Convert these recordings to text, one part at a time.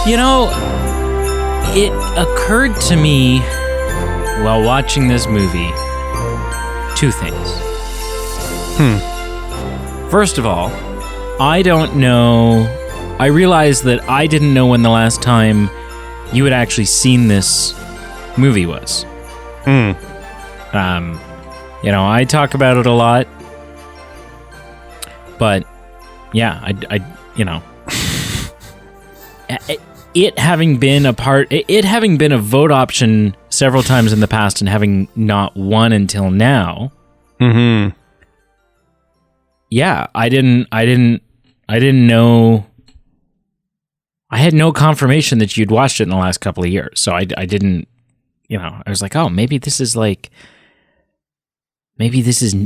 You know, it occurred to me while watching this movie, two things. First of all, I don't know. I realized that I didn't know when the last time you had actually seen this movie was. You know, I talk about it a lot, but yeah, I you know, it having been a vote option several times in the past and having not won until now. Yeah, I didn't know. I had no confirmation that you'd watched it in the last couple of years, so I didn't. You know, I was like, oh, maybe this is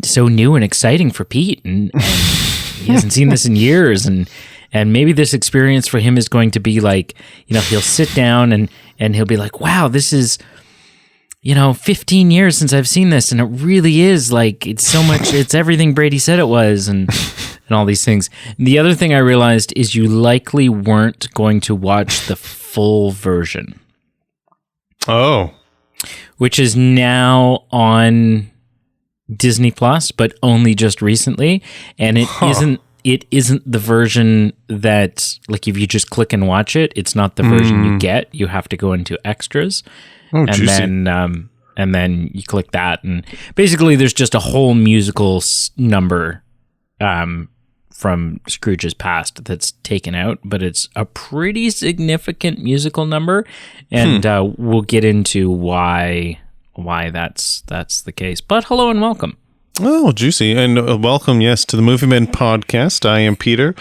so new and exciting for Pete, and he hasn't seen this in years, and maybe this experience for him is going to be like, you know, he'll sit down and he'll be like, wow, this is, you know, 15 years since I've seen this, and it really is like, it's so much, it's everything Brady said it was, and all these things. And the other thing I realized is you likely weren't going to watch the full version. Oh. Which is now on Disney Plus, but only just recently, and it isn't the version that, like, if you just click and watch it, it's not the version you get. You have to go into extras, and then you click that, and basically there's just a whole musical number from Scrooge's past that's taken out, but it's a pretty significant musical number, and we'll get into why that's the case. But hello and welcome. Oh, juicy. And welcome, yes, to the Movie Men podcast. I am Peter.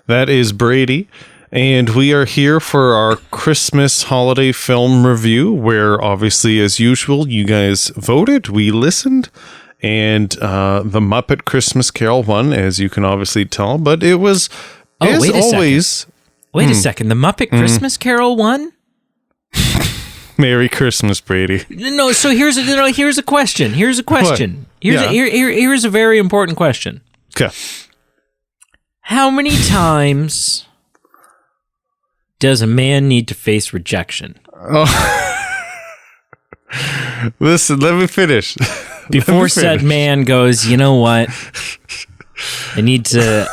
That is Brady. And we are here for our Christmas holiday film review, where obviously, as usual, you guys voted, we listened, and the Muppet Christmas Carol won, as you can obviously tell. But it was, as always... Wait a second. The Muppet Christmas Carol won? Merry Christmas, Brady. No, so here's a question. Here's a very important question. Okay. How many times does a man need to face rejection? Oh. Listen, let me finish. Before said man goes, you know what? I need to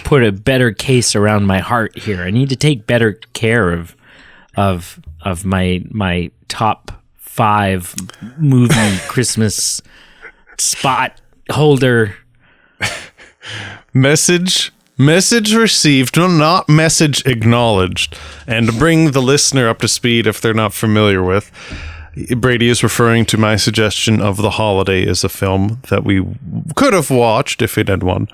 put a better case around my heart here. I need to take better care of my top 5 movie Christmas spot holder. Message received, not message acknowledged. And to bring the listener up to speed, if they're not familiar with, Brady is referring to my suggestion of The Holiday as a film that we could have watched if it had won.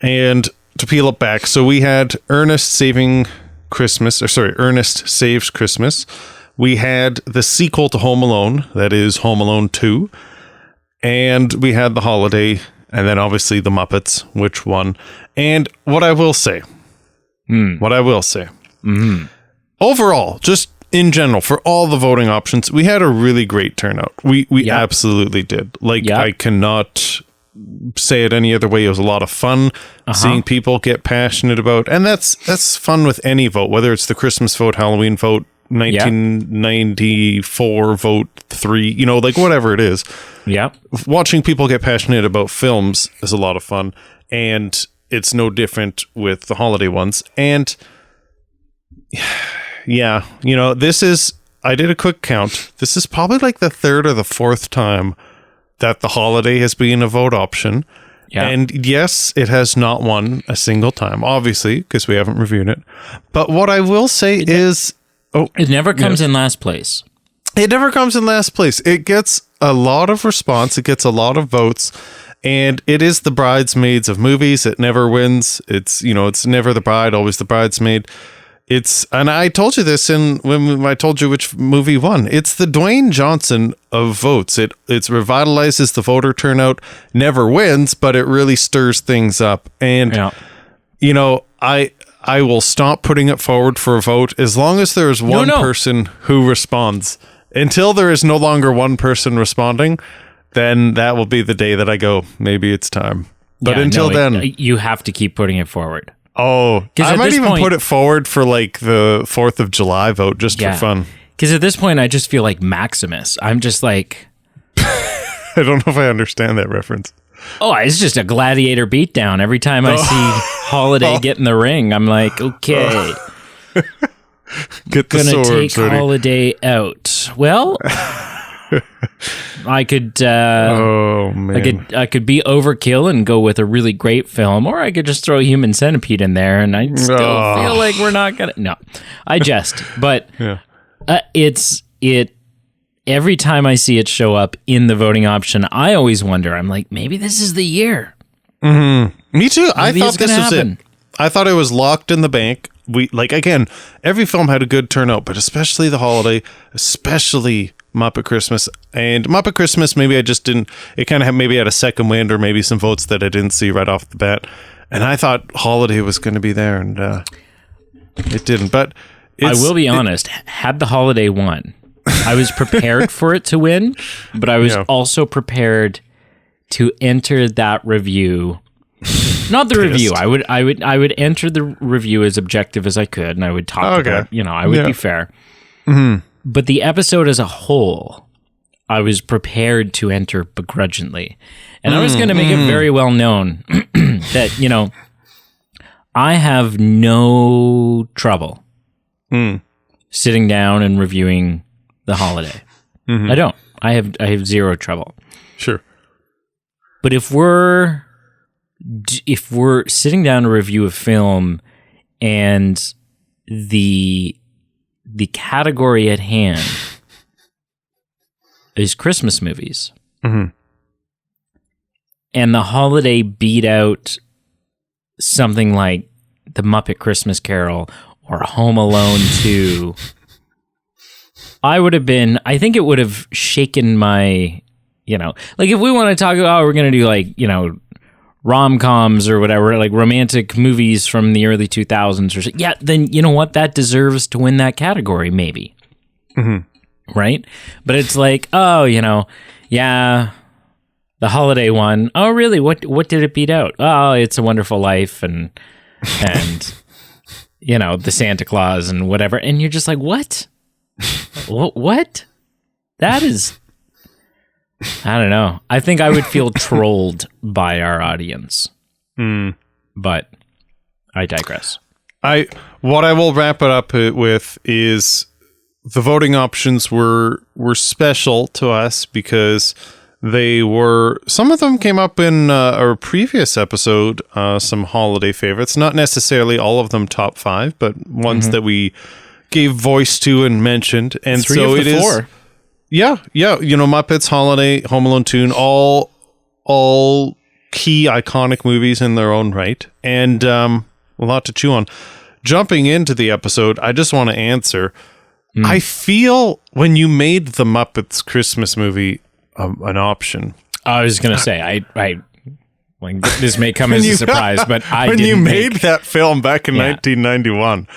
And to peel it back, so we had Ernest Saves Christmas. We had the sequel to Home Alone, that is Home Alone 2. And we had The Holiday, and then obviously The Muppets, which won. And what I will say, overall, just in general, for all the voting options, we had a really great turnout. We absolutely did. I cannot say it any other way. It was a lot of fun seeing people get passionate about, and that's fun with any vote, whether it's the Christmas vote, Halloween vote, 1994 vote 3, you know, like whatever it is. Yeah. Watching people get passionate about films is a lot of fun, and it's no different with the holiday ones. And yeah, you know, I did a quick count. This is probably like the 3rd or the 4th time that The Holiday has been a vote option. Yeah. And yes, it has not won a single time, obviously, because we haven't reviewed it. But what I will say is... it never comes in last place. It never comes in last place. It gets a lot of response. It gets a lot of votes. And it is the bridesmaids of movies. It never wins. It's never the bride, always the bridesmaid. And I told you this when I told you which movie won. It's the Dwayne Johnson of votes. It revitalizes the voter turnout, never wins, but it really stirs things up. And, you know, I will stop putting it forward for a vote as long as there is one person who responds. Until there is no longer one person responding, then that will be the day that I go, maybe it's time. But until then... You have to keep putting it forward. Oh, I might even put it forward for like the 4th of July vote just for fun. Because at this point, I just feel like Maximus. I'm just like... I don't know if I understand that reference. Oh, it's just a gladiator beatdown. Every time I see Holiday get in the ring, I'm like, okay. Get the gonna swords take ready. Holiday out. Well, I could. Oh man! I could be overkill and go with a really great film, or I could just throw Human Centipede in there, and I still feel like we're not gonna. No, I jest, but it. Every time I see it show up in the voting option, I always wonder. I'm like, maybe this is the year. Mm-hmm. Me too. Maybe I thought this was it. I thought it was locked in the bank. Again, every film had a good turnout, but especially The Holiday, especially Muppet Christmas. And Muppet Christmas, maybe I just didn't, it kind of maybe had a second wind or maybe some votes that I didn't see right off the bat. And I thought Holiday was going to be there, and it didn't. But I will be honest, had The Holiday won, I was prepared for it to win, but I was also prepared to enter that review. Not the review. I would enter the review as objective as I could, and I would talk about, I would be fair. Mm-hmm. But the episode as a whole, I was prepared to enter begrudgingly. And I was going to make it very well known that, I have no trouble sitting down and reviewing The Holiday. Mm-hmm. I don't. I have zero trouble. Sure. But if we're sitting down to review a film and the category at hand is Christmas movies, and The Holiday beat out something like The Muppet Christmas Carol or Home Alone 2, I think it would have shaken my, like if we want to talk about, we're going to do like, rom-coms or whatever, like romantic movies from the early 2000s or so. Yeah, then you know what? That deserves to win that category, maybe. Mm-hmm. Right? But it's like, The Holiday one. Oh, really? What did it beat out? Oh, It's a Wonderful Life and the Santa Claus and whatever. And you're just like, what? What? That is... I don't know. I think I would feel trolled by our audience. But I digress. What I will wrap it up with is the voting options were special to us because some of them came up in our previous episode, some holiday favorites, not necessarily all of them top 5, but ones that we gave voice to and mentioned. And 3 so of the it 4. is. Yeah. Muppets, Holiday, Home Alone 2, all key iconic movies in their own right, and a lot to chew on. Jumping into the episode, I just want to answer. I feel when you made the Muppets Christmas movie an option. I was going to say, I like, this may come as a surprise, but when you made that film back in 1991.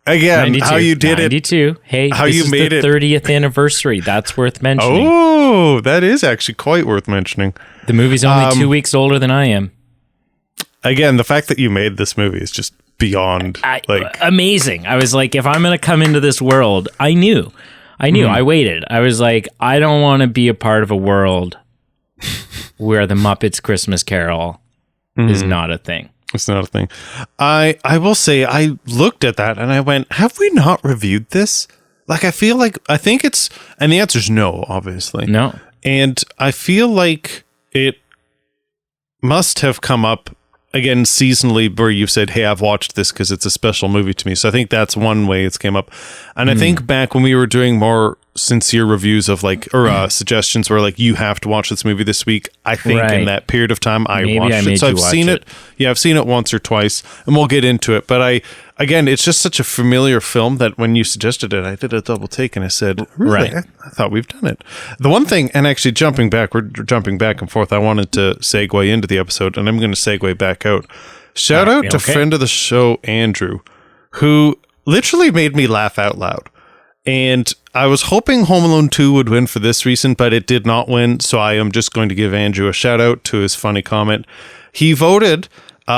Again, 92, how you did 92. Hey, how this you is made the it 30th anniversary. That's worth mentioning. Oh, that is actually quite worth mentioning. The movie's only 2 weeks older than I am. Again, the fact that you made this movie is just beyond amazing. I was like, if I'm going to come into this world, I knew. I waited. I was like, I don't want to be a part of a world where the Muppets Christmas Carol is not a thing. It's not a thing. I will say, I looked at that and I went, have we not reviewed this? Like, I think it's, and the answer is no, obviously. No. And I feel like it must have come up again seasonally where you've said, hey, I've watched this because it's a special movie to me. So I think that's one way it's came up. And I think back when we were doing more sincere reviews of suggestions where like, you have to watch this movie this week. I think in that period of time I watched it. So I've seen it. Yeah, I've seen it once or twice and we'll get into it. But again, it's just such a familiar film that when you suggested it, I did a double take and I said, really? I thought we've done it. The one thing, and actually we're jumping back and forth. I wanted to segue into the episode and I'm going to segue back out. Shout out to friend of the show, Andrew, who literally made me laugh out loud. And I was hoping Home Alone 2 would win for this reason, but it did not win. So I am just going to give Andrew a shout out to his funny comment. he voted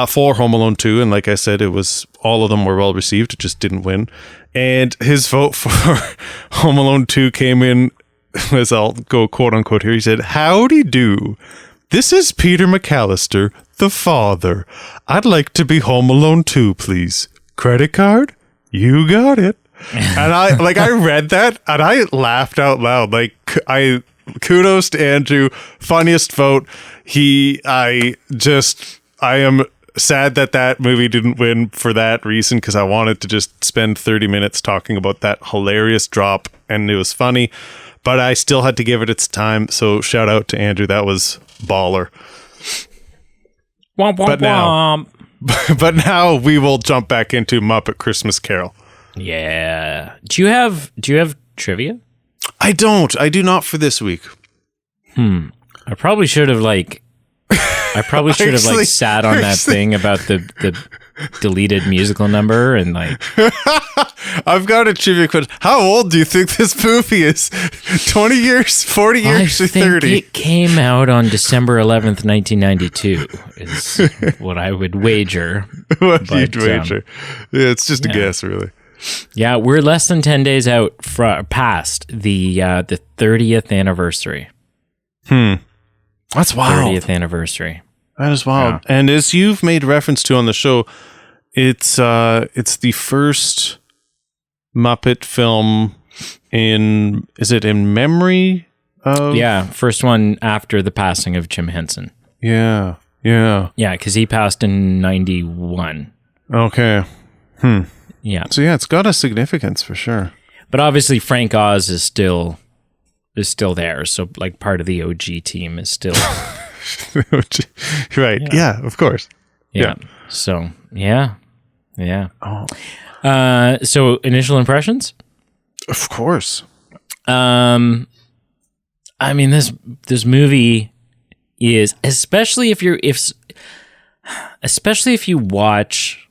for Home Alone 2, and like I said, it was all of them were well received. It just didn't win. And his vote for Home Alone 2 came in, as I'll go quote unquote here. He said, "Howdy do. This is Peter McAllister, the father. I'd like to be Home Alone 2, please. Credit card? You got it." And I read that and I laughed out loud. Kudos to Andrew. Funniest vote. I am sad that movie didn't win for that reason, because I wanted to just spend 30 minutes talking about that hilarious drop, and it was funny, but I still had to give it its time. So shout out to Andrew. That was baller. Womp, womp, But now we will jump back into Muppet Christmas Carol. Yeah. Do you have trivia? I do not for this week. I probably should have sat on that thing about the deleted musical number and I've got a trivia question. How old do you think this movie is? 20 years, 40 years, or 30? It came out on December 11th, 1992 is what I would wager. What you'd wager. Yeah, it's just a guess, really. Yeah, we're less than 10 days out past the 30th anniversary. That's wild. 30th anniversary. That is wild. Yeah. And as you've made reference to on the show, it's the first Muppet film in memory of? Yeah, first one after the passing of Jim Henson. Yeah. Yeah, because he passed in 91. Okay. Yeah. So yeah, it's got a significance for sure. But obviously Frank Oz is still there. So part of the OG team is still right. Yeah, of course. Yeah. So yeah. Oh. So initial impressions? Of course. I mean, this movie is, especially if you watch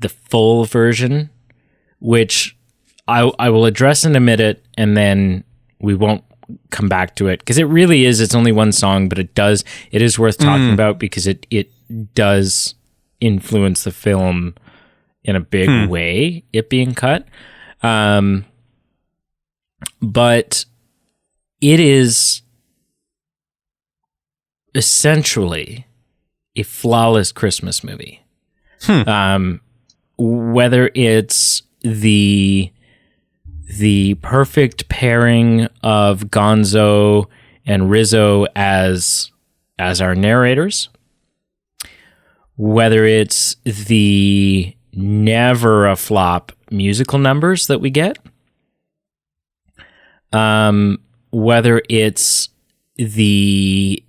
the full version, which I will address in a minute, and then we won't come back to it, because it really is, it's only one song, but it is worth talking about, because it does influence the film in a big way, it being cut. But it is essentially a flawless Christmas movie. Whether it's the perfect pairing of Gonzo and Rizzo as our narrators, whether it's the never a flop musical numbers that we get, whether it's the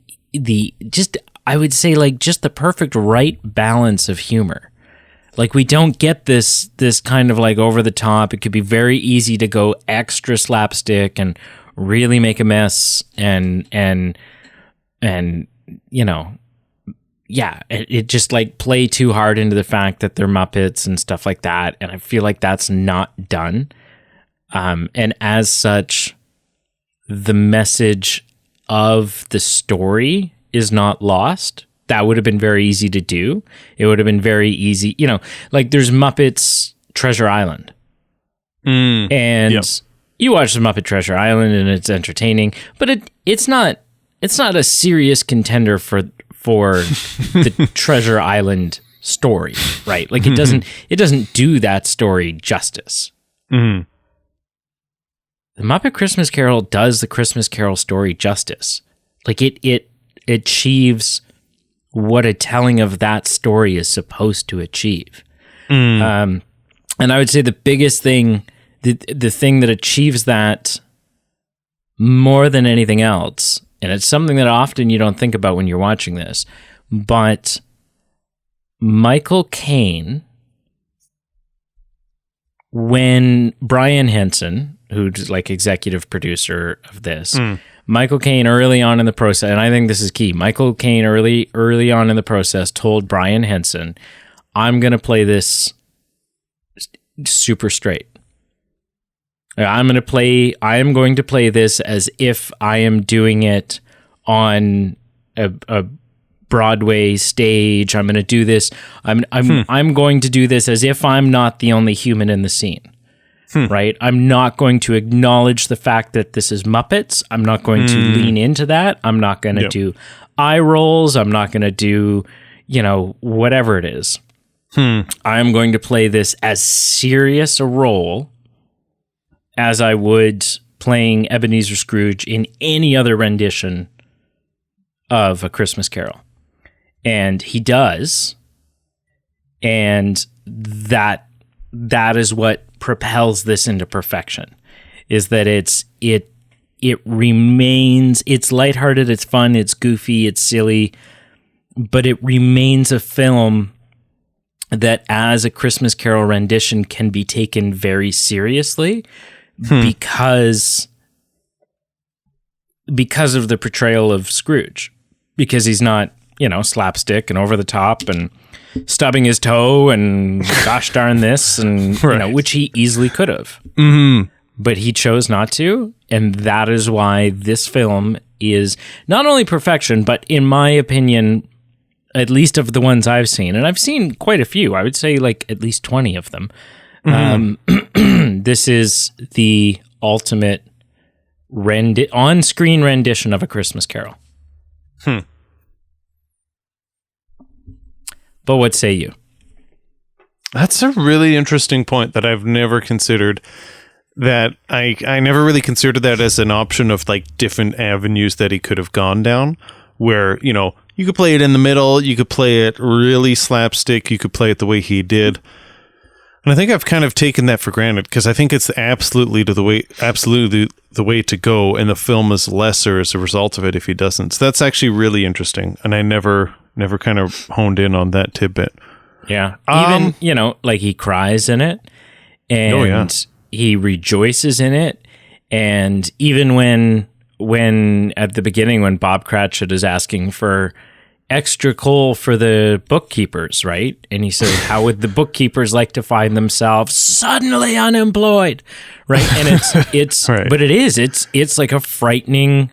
just, I would say, just the perfect right balance of humor. We don't get this kind of over the top. It could be very easy to go extra slapstick and really make a mess, and you know, yeah, it just play too hard into the fact that they're Muppets and stuff like that. And I feel like that's not done. And as such, the message of the story is not lost. That would have been very easy to do. It would have been very easy, there's Muppets Treasure Island. And you watch the Muppet Treasure Island and it's entertaining, but it's not a serious contender for the Treasure Island story, right? It doesn't do that story justice. The Muppet Christmas Carol does the Christmas Carol story justice. It achieves what a telling of that story is supposed to achieve. And I would say the biggest thing, the thing that achieves that more than anything else, and it's something that often you don't think about when you're watching this, but Michael Caine, when Brian Henson, who's executive producer of this, Michael Caine early on in the process, and I think this is key, Michael Caine early on in the process told Brian Henson, I'm going to play this super straight. I am going to play this as if I am doing it on a Broadway stage. I'm going to do this. I'm going to do this as if I'm not the only human in the scene. Right? I'm not going to acknowledge the fact that this is Muppets. I'm not going to lean into that. I'm not going to do eye rolls. I'm not going to do, whatever it is. I'm going to play this as serious a role as I would playing Ebenezer Scrooge in any other rendition of A Christmas Carol. And he does. And that is what propels this into perfection, is that it remains, it's lighthearted, it's fun, it's goofy, it's silly, but it remains a film that as a Christmas Carol rendition can be taken very seriously because of the portrayal of Scrooge, because he's not, slapstick and over the top and stubbing his toe and gosh darn this and which he easily could have. But he chose not to, and that is why this film is not only perfection, but in my opinion, at least of the ones I've seen, and I've seen quite a few, I would say like at least 20 of them. This is the ultimate on-screen rendition of A Christmas Carol. But what say you? That's a really interesting point that I've never considered. That I never really considered that as an option of like different avenues that he could have gone down, where, you could play it in the middle, you could play it really slapstick, you could play it the way he did. And I think I've kind of taken that for granted because I think it's absolutely the way to go, and the film is lesser as a result of it if he doesn't. So that's actually really interesting, and I never kind of honed in on that tidbit. Yeah. Even, like he cries in it and he rejoices in it. And even when at the beginning, when Bob Cratchit is asking for extra coal for the bookkeepers, right? And he says, how would the bookkeepers like to find themselves suddenly unemployed? Right. And it's, right. But it's like a frightening,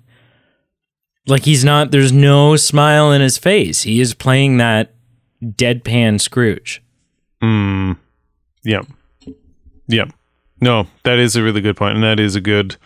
like there's no smile in his face. He is playing that deadpan Scrooge. Yep. No, that is a really good point, and that is a good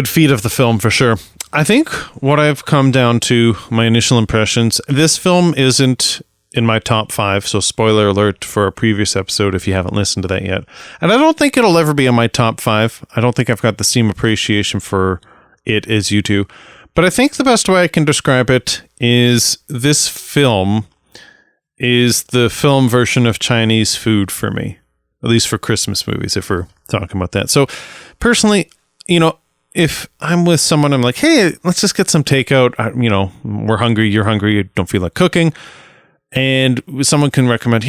feat of the film for sure. I think what I've come down to, my initial impressions, this film isn't in my top 5, so spoiler alert for a previous episode if you haven't listened to that yet. And I don't think it'll ever be in my top 5. I don't think I've got the same appreciation for it as you do. But I think the best way I can describe it is this film is the film version of Chinese food for me, at least for Christmas movies, if we're talking about that. So personally, if I'm with someone, I'm like, hey, let's just get some takeout. We're hungry, you're hungry, you don't feel like cooking. And someone can recommend,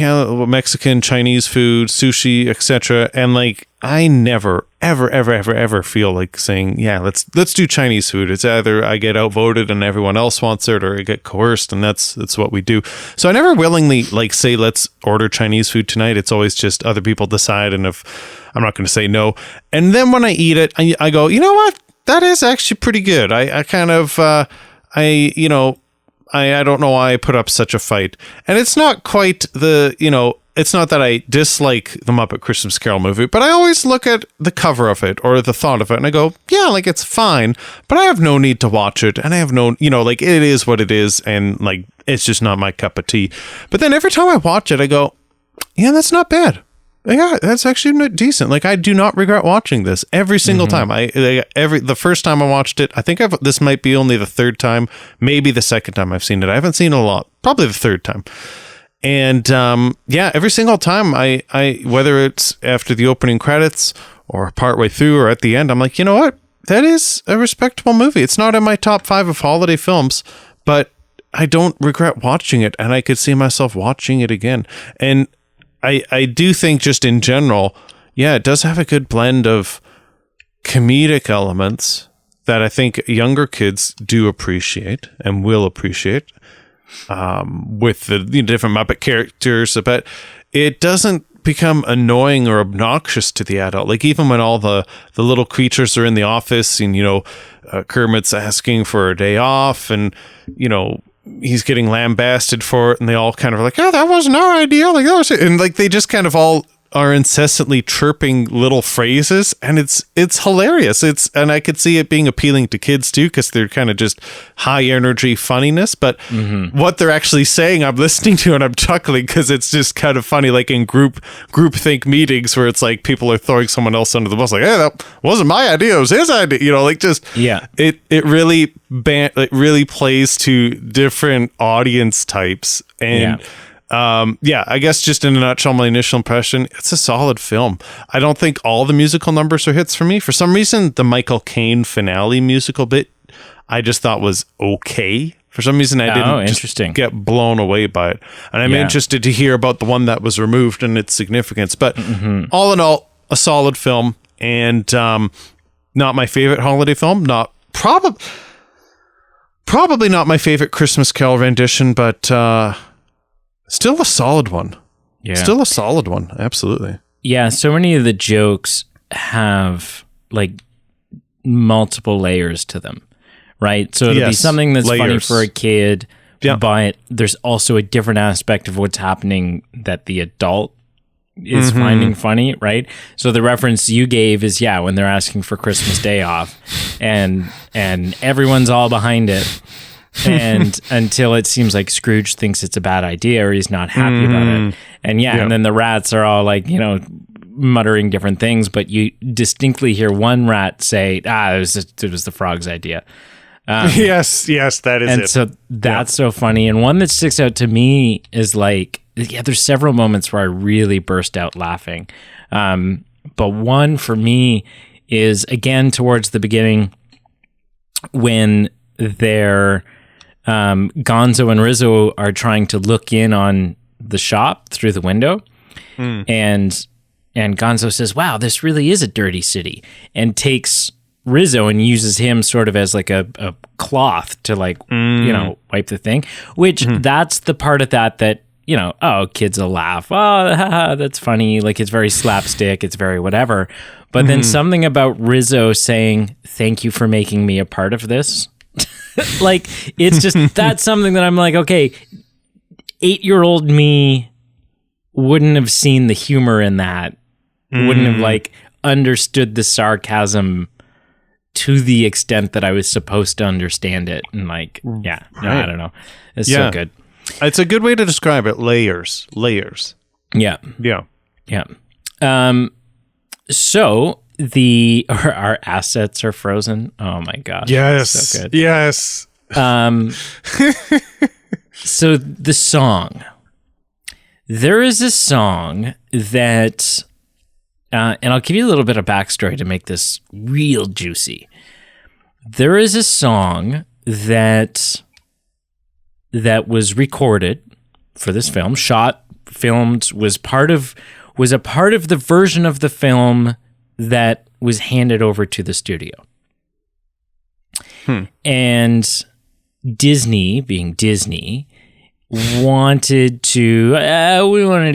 Mexican, Chinese food, sushi, etc. And like, I never, ever feel like saying, let's do Chinese food. It's either I get outvoted and everyone else wants it, or I get coerced, and that's what we do. So I never willingly like say, let's order Chinese food tonight. It's always just other people decide, and if I'm not going to say no. And then when I eat it, I go, you know what? That is actually pretty good. I kind of, I don't know why I put up such a fight. And it's not quite it's not that I dislike the Muppet Christmas Carol movie, but I always look at the cover of it or the thought of it and I go, it's fine, but I have no need to watch it. And I have no, it is what it is. And like, it's just not my cup of tea. But then every time I watch it, I go, that's not bad. Yeah, that's actually decent. Like, I do not regret watching this every single time. The first time I watched it, I think this might be only the third time, maybe the second time I've seen it. I haven't seen it a lot, probably the third time. And every single time I whether it's after the opening credits or partway through or at the end, I'm like, you know what? That is a respectable movie. It's not in my top 5 of holiday films, but I don't regret watching it, and I could see myself watching it again. And I do think just in general, it does have a good blend of comedic elements that I think younger kids do appreciate and will appreciate with the different Muppet characters, but it doesn't become annoying or obnoxious to the adult. Like even when all the little creatures are in the office and, Kermit's asking for a day off and, he's getting lambasted for it, and they all kind of are like, oh, that wasn't our idea, like that was it. And like they just kind of all are incessantly chirping little phrases, and it's hilarious. And I could see it being appealing to kids too, because they're kind of just high energy funniness, but what they're actually saying I'm listening to and I'm chuckling, because it's just kind of funny, like in group think meetings where it's like people are throwing someone else under the bus, like, hey, that wasn't my idea, it was his idea, you know, like just it really plays to different audience types. And I guess just in a nutshell, my initial impression, it's a solid film. I don't think all the musical numbers are hits for me. For some reason, the Michael Caine finale musical bit, I just thought was okay. For some reason, I didn't just get blown away by it. And I'm interested to hear about the one that was removed and its significance. But all in all, a solid film, and not my favorite holiday film. Probably not my favorite Christmas Carol rendition, but... still a solid one. Yeah. Still a solid one. Absolutely. Yeah. So many of the jokes have like multiple layers to them, right? So it'll be something that's funny for a kid, but there's also a different aspect of what's happening that the adult is finding funny, right? So the reference you gave is, when they're asking for Christmas Day off and everyone's all behind it. And until it seems like Scrooge thinks it's a bad idea or he's not happy about it. And and then the rats are all like, muttering different things, but you distinctly hear one rat say, it was the frog's idea. Yes, that is and it. So that's so funny. And one that sticks out to me is like, there's several moments where I really burst out laughing. But one for me is, again, towards the beginning when they're... Gonzo and Rizzo are trying to look in on the shop through the window, and Gonzo says, "Wow, this really is a dirty city," and takes Rizzo and uses him sort of as like a cloth to like wipe the thing. Which that's the part of that kids will laugh. Oh, that's funny. Like it's very slapstick. It's very whatever. But then something about Rizzo saying, "Thank you for making me a part of this." Like it's just that's something that I'm like, okay, 8-year-old me wouldn't have seen the humor in that, wouldn't have like understood the sarcasm to the extent that I was supposed to understand it. And like, I don't know, it's so good. It's a good way to describe it. Layers. Yeah. So our assets are frozen. Oh my gosh. Yes. So good. Yes. So the song. There is a song that, and I'll give you a little bit of backstory to make this real juicy. There is a song that was recorded for this film, filmed, was a part of the version of the film that was handed over to the studio. And Disney, being Disney, wanted to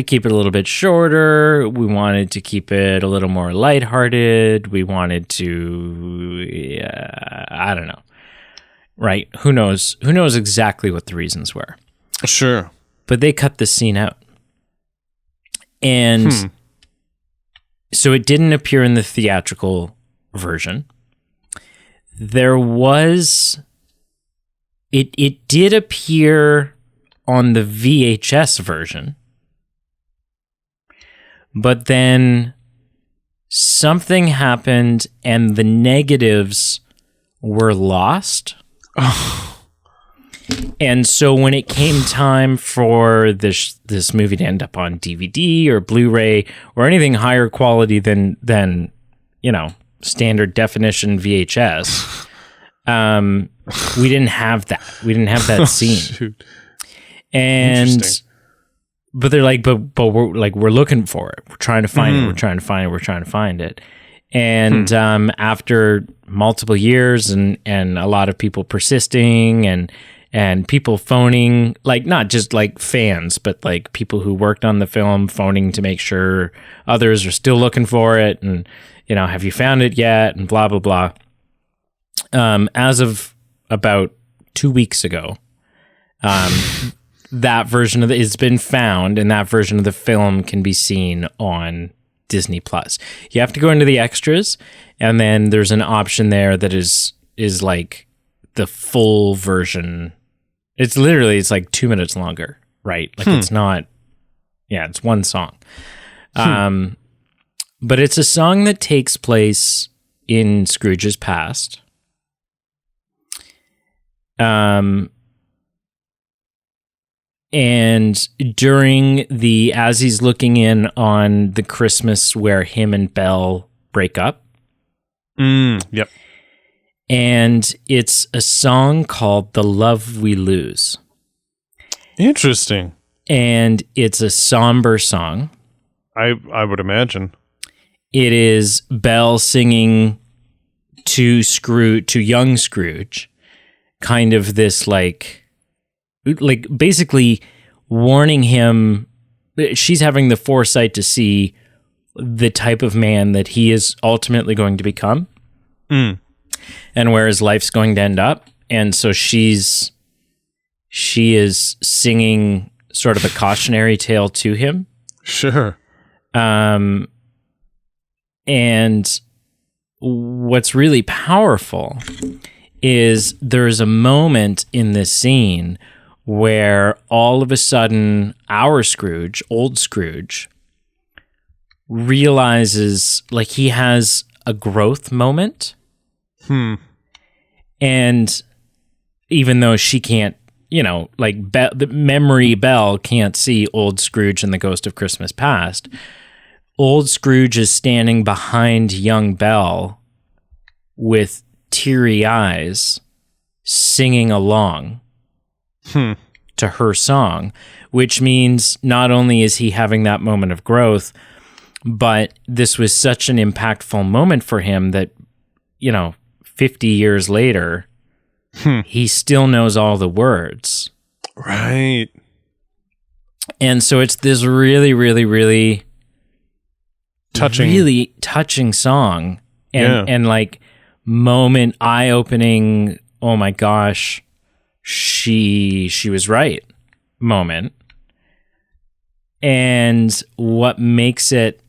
keep it a little bit shorter. We wanted to keep it a little more lighthearted. We wanted to, I don't know. Right? Who knows? Who knows exactly what the reasons were? Sure. But they cut the scene out. And so it didn't appear in the theatrical version. There was... It did appear on the VHS version. But then something happened and the negatives were lost. Oh. And so when it came time for this movie to end up on DVD or Blu-ray or anything higher quality than standard definition VHS, we didn't have that. We didn't have that scene. Shoot. And but they're like, but we're looking for it. We're trying to find it. We're trying to find it. And after multiple years and a lot of people persisting and people phoning, like not just like fans, but like people who worked on the film phoning to make sure others are still looking for it, and have you found it yet, and blah blah blah. As of about 2 weeks ago, That version of it's been found, and that version of the film can be seen on Disney Plus. You have to go into the extras, and then there's an option there that is like the full version. It's like 2 minutes longer, right? Like it's not. Yeah, it's one song. But it's a song that takes place in Scrooge's past. And during as he's looking in on the Christmas where him and Belle break up. Yep. And it's a song called The Love We Lose. Interesting. And it's a somber song. I would imagine. It is Belle singing to young Scrooge, kind of this like basically warning him. She's having the foresight to see the type of man that he is ultimately going to become, and where his life's going to end up. And so she is singing sort of a cautionary tale to him. Sure. And what's really powerful is there's a moment in this scene where all of a sudden our Scrooge, old Scrooge, realizes like he has a growth moment. And even though she can't, like the memory Belle can't see old Scrooge and the Ghost of Christmas Past, old Scrooge is standing behind young Belle with teary eyes, singing along to her song, which means not only is he having that moment of growth, but this was such an impactful moment for him that, 50 years later, he still knows all the words. Right. And so it's this really, really, really touching song. And like moment, eye-opening, oh my gosh, she was right moment. And what makes it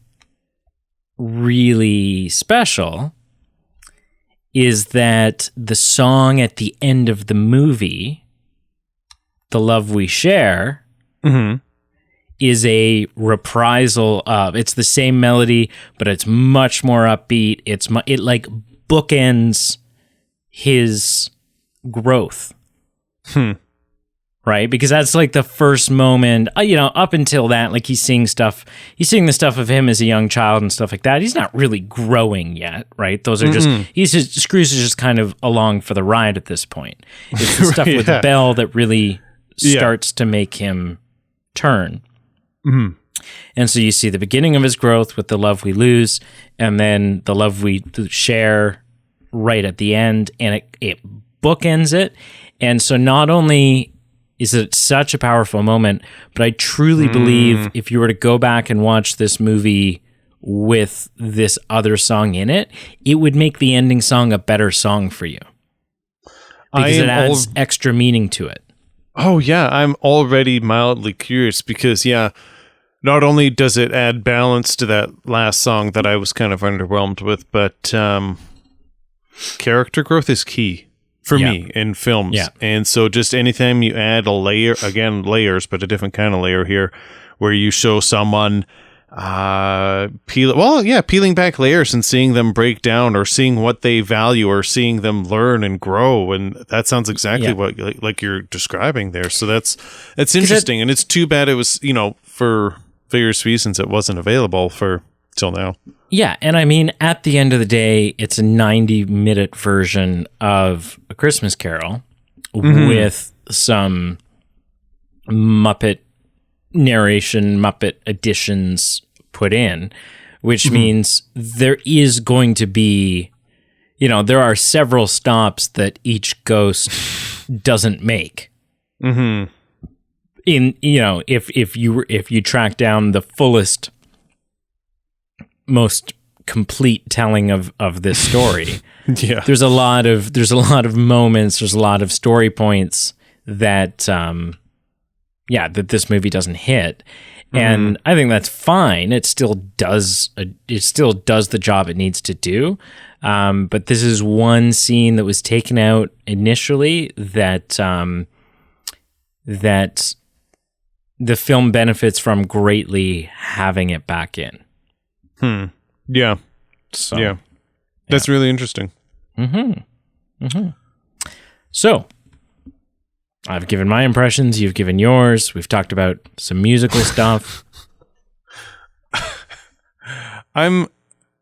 really special is that the song at the end of the movie, The Love We Share, is a reprisal of, it's the same melody, but it's much more upbeat. It like bookends his growth. Right? Because that's like the first moment, up until that, like he's seeing the stuff of him as a young child and stuff like that. He's not really growing yet, right? Those are Scrooge is just kind of along for the ride at this point. It's the stuff with Belle that really starts to make him turn. And so you see the beginning of his growth with The Love We Lose, and then The Love We Share right at the end, and it bookends it. And so not only is it such a powerful moment, but I truly believe if you were to go back and watch this movie with this other song in it, it would make the ending song a better song for you. Because it adds extra meaning to it. Oh, yeah. I'm already mildly curious because, not only does it add balance to that last song that I was kind of underwhelmed with, but character growth is key. For me in films. Yeah. And so just anytime you add a layer, again, layers, but a different kind of layer here, where you show someone peeling back layers and seeing them break down or seeing what they value or seeing them learn and grow. And that sounds exactly what like you're describing there. So that's interesting. And it's too bad it was, for various reasons it wasn't available for till now. Yeah, and I mean, at the end of the day, it's a 90-minute version of A Christmas Carol with some Muppet narration, Muppet additions put in, which means there is going to be, there are several stops that each ghost doesn't make. In, if you track down the fullest, most complete telling of this story, there's a lot of moments, there's a lot of story points that that this movie doesn't hit. And I think that's fine. It still does the job it needs to do. But this is one scene that was taken out initially that that the film benefits from greatly having it back in. Yeah. So yeah. That's really interesting. So I've given my impressions, you've given yours. We've talked about some musical stuff. I'm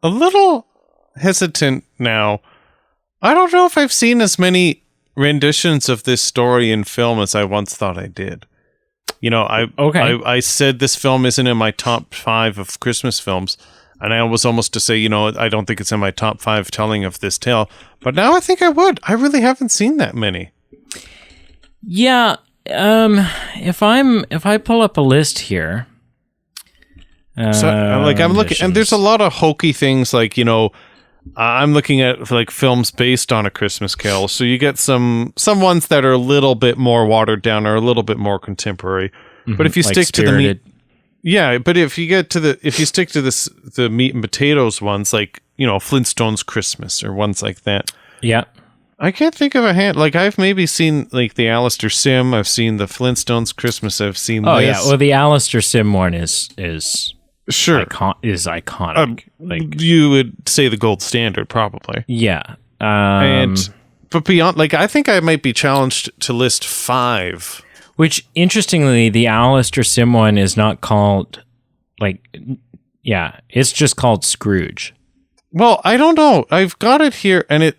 a little hesitant now. I don't know if I've seen as many renditions of this story in film as I once thought I did. You know, I said this film isn't in my top 5 of Christmas films, and I was almost to say, you know, I don't think it's in my top 5 telling of this tale. But now I think I would. I really haven't seen that many. Yeah, if I pull up a list here, so like I'm looking, and there's a lot of hokey things, like, you know, I'm looking at like films based on A Christmas Carol. So you get some ones that are a little bit more watered down or a little bit more contemporary. But if you like stick Spirited. to the meat, but if you stick to the meat and potatoes ones, like, you know, Flintstones Christmas or ones like that. Yeah. I can't think of a hand. Like, I've maybe seen like the Alistair Sim. I've seen the Flintstones Christmas. I've seen. Oh this. yeah. Well, the Alistair Sim one is sure is iconic. Like, you would say the gold standard, probably. yeah. But beyond, like, I think I might be challenged to list 5. Which, interestingly, the Alistair Sim one is not called it's just called Scrooge. Well, I don't know. I've got it here, and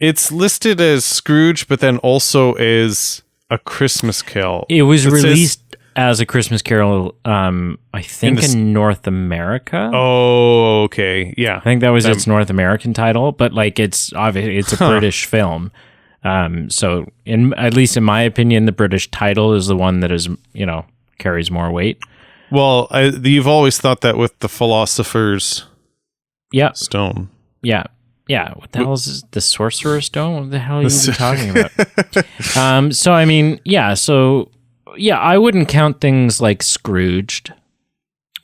it's listed as Scrooge, but then also as A Christmas Carol. It was released as A Christmas Carol, I think in North America. Oh, okay. Yeah. I think that was its North American title, but like it's obviously it's a British film. So at least in my opinion, the British title is the one that is, you know, carries more weight. Well, you've always thought that with the Philosopher's Stone. Yeah. Yeah. What the hell is the Sorcerer's Stone? What the hell are you even talking about? So I mean, I wouldn't count things like Scrooged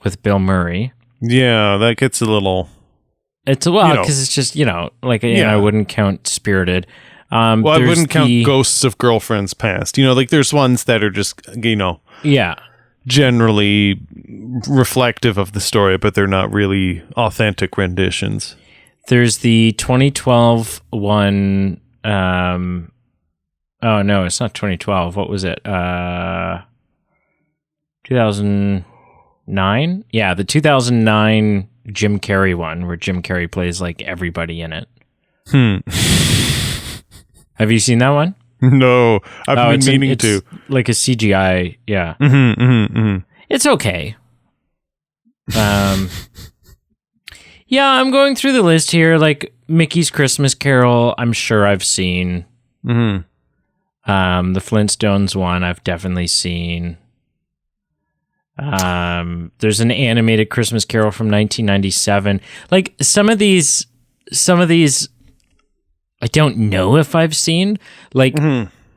with Bill Murray. Yeah, that gets a little. It's because it's just, you know, like I wouldn't count Spirited. I wouldn't count Ghosts of Girlfriends Past. You know, like there's ones that are just, you know, generally reflective of the story, but they're not really authentic renditions. There's the 2012 one. Oh no, it's not 2012. What was it? 2009. Yeah, the 2009 Jim Carrey one, where Jim Carrey plays like everybody in it. Have you seen that one? No, I've been meaning to. Like a CGI, yeah. It's okay. Yeah, I'm going through the list here. Like Mickey's Christmas Carol, I'm sure I've seen. The Flintstones one, I've definitely seen. There's an animated Christmas Carol from 1997. Like some of these I don't know if I've seen. Like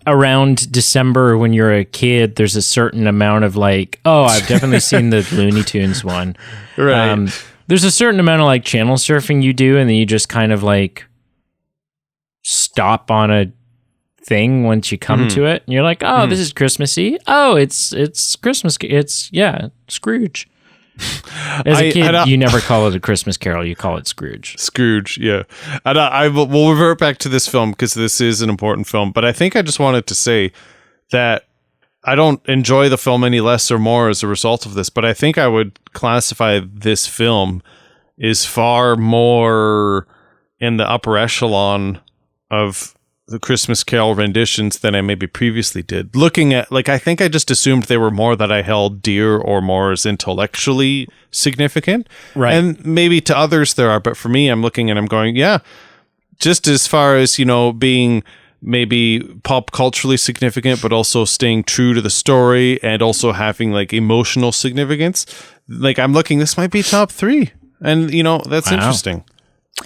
around December when you're a kid, there's a certain amount of like, oh, I've definitely seen the Looney Tunes one. Right. There's a certain amount of like channel surfing you do, and then you just kind of like stop on a thing once you come to it, and you're like, oh, this is Christmassy. Oh, it's Christmas. It's Scrooge. As a kid, you never call it a Christmas Carol. You call it Scrooge. Scrooge, yeah. And we'll revert back to this film because this is an important film. But I think I just wanted to say that I don't enjoy the film any less or more as a result of this. But I think I would classify this film as far more in the upper echelon of the Christmas Carol renditions than I maybe previously did. Looking at, like, I think I just assumed they were more that I held dear or more as intellectually significant. Right. And maybe to others there are, but for me, I'm looking and I'm going, yeah, just as far as, you know, being maybe pop culturally significant, but also staying true to the story and also having like emotional significance. Like I'm looking, this might be top 3. And, you know, that's interesting.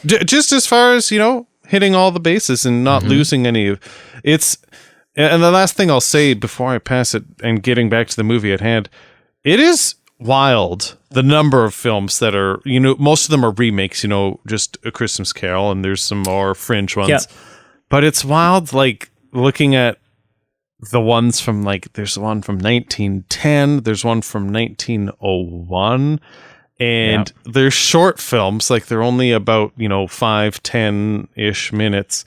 Just as far as, you know, hitting all the bases and not losing any of it's And the last thing I'll say before I pass it and getting back to the movie at hand, it is wild the number of films that are, most of them are remakes, just A Christmas Carol, and there's some more fringe ones. Yeah. But it's wild, like, looking at the ones from, like, there's one from 1910, there's one from 1901, and they're short films, like, they're only about, 5-10-ish minutes,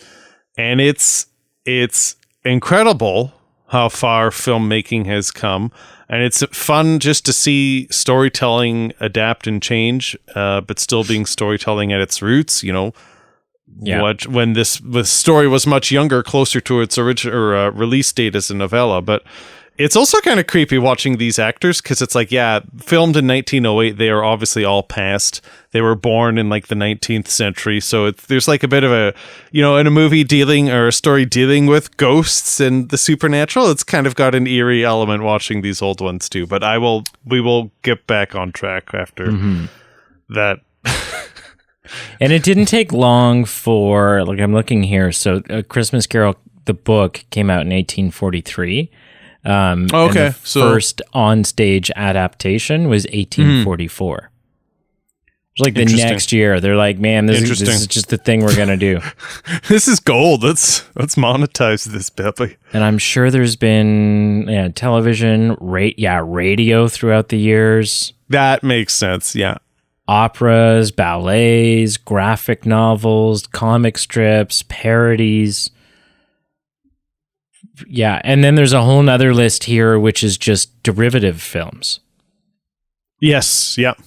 and it's incredible how far filmmaking has come, and it's fun just to see storytelling adapt and change, but still being storytelling at its roots. When this story was much younger, closer to its original release date as a novella, but it's also kind of creepy watching these actors, because it's like, filmed in 1908, they are obviously all past. They were born in like the 19th century, so there's like a bit of a, in a movie or a story dealing with ghosts and the supernatural, it's kind of got an eerie element watching these old ones too. But we will get back on track after that. And it didn't take long for, like, I'm looking here. So A Christmas Carol, the book, came out in 1843. And the first on-stage adaptation was 1844. It was like the next year. They're like, man, this is just the thing we're going to do. This is gold. Let's monetize this, Pepe. And I'm sure there's been television, radio throughout the years. That makes sense, yeah. Operas, ballets, graphic novels, comic strips, parodies. Yeah, and then there's a whole nother list here, which is just derivative films. Yes, yep.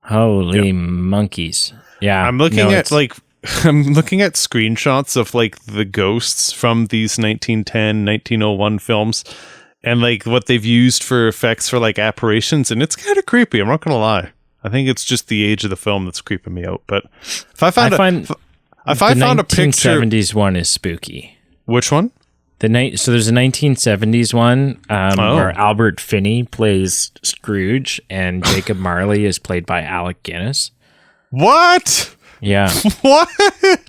Holy monkeys. Yeah. I'm looking at screenshots of like the ghosts from these 1910, 1901 films, and like what they've used for effects for like apparitions, and it's kind of creepy, I'm not going to lie. I think it's just the age of the film that's creeping me out, but if I found a picture, 1970s one is spooky. Which one? So there's a 1970s one where Albert Finney plays Scrooge and Jacob Marley is played by Alec Guinness. What? Yeah. What?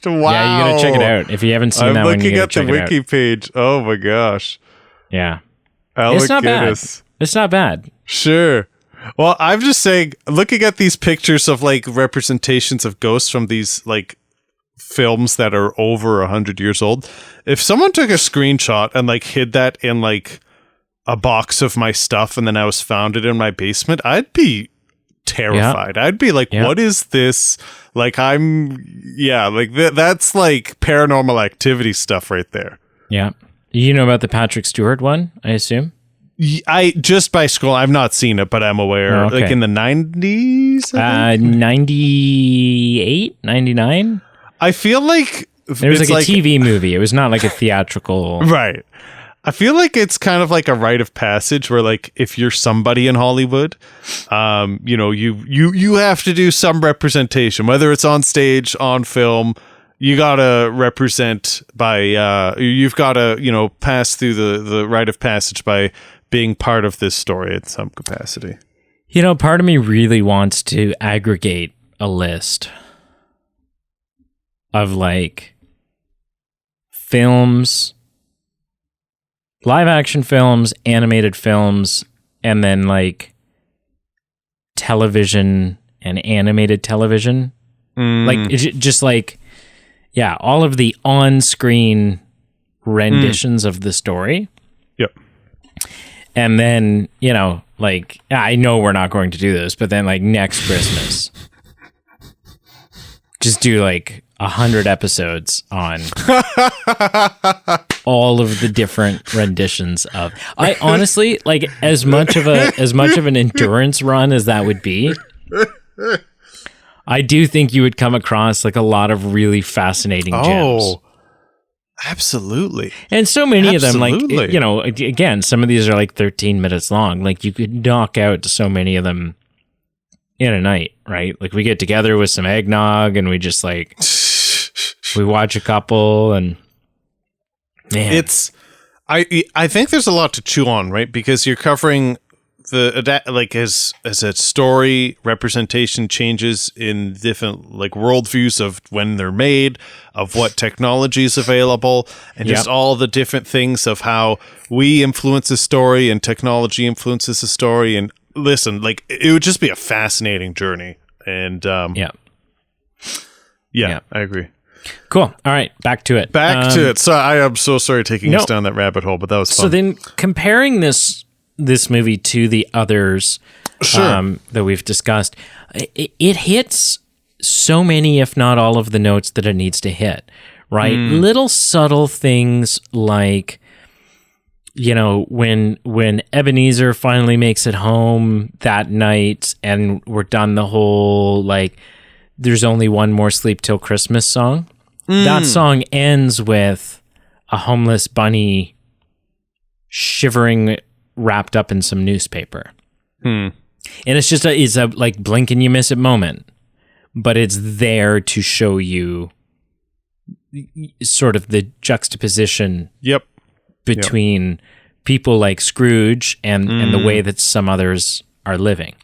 Wow. Yeah, you gotta check it out. If you haven't seen that one, you gotta check it out. I'm looking at the wiki page. Oh my gosh. Yeah. Alec it's not Guinness. bad. It's not bad. Sure. Well, I'm just saying, looking at these pictures of like representations of ghosts from these like films that are over 100 years old, if someone took a screenshot and like hid that in like a box of my stuff and then I was found it in my basement, I'd be terrified. I'd be like, what is this? Like, that's like Paranormal Activity stuff right there. Yeah. You know about the Patrick Stewart one, I assume? I just by scroll, I've not seen it, but I'm aware. Oh, okay. Like in the 90s? 98, 99? I feel like there was like a TV movie. It was not like a theatrical. Right. I feel like it's kind of like a rite of passage where like if you're somebody in Hollywood, you have to do some representation, whether it's on stage, on film. You gotta represent by you've gotta pass through the rite of passage by being part of this story in some capacity. Part of me really wants to aggregate a list of like films, live action films, animated films, and then like television and animated television. Like just like, yeah, all of the on-screen renditions of the story. Yep. And then, like, I know we're not going to do this, but then like next Christmas, just do like 100 episodes on all of the different renditions of. I honestly, like, as much of an endurance run as that would be, I do think you would come across like a lot of really fascinating gems. Oh, absolutely. And so many of them, like, again, some of these are like 13 minutes long. Like, you could knock out so many of them in a night, right? Like, we get together with some eggnog and we just like, we watch a couple and man. I think there's a lot to chew on, right? Because you're covering as a story representation changes in different like worldviews of when they're made, of what technology is available, and just all the different things of how we influence a story and technology influences a story. And listen, like it would just be a fascinating journey. And I agree. Cool. All right, back to it. So I am so sorry taking us down that rabbit hole, but that was fun. So then comparing this movie to the others that we've discussed, it hits so many, if not all of the notes that it needs to hit, right? Little subtle things like, you know, when Ebenezer finally makes it home that night and we're done the whole, like, there's only one more sleep till Christmas song. That song ends with a homeless bunny shivering, wrapped up in some newspaper. And it's just a like blink and you miss it moment, but it's there to show you sort of the juxtaposition between people like Scrooge and the way that some others are living,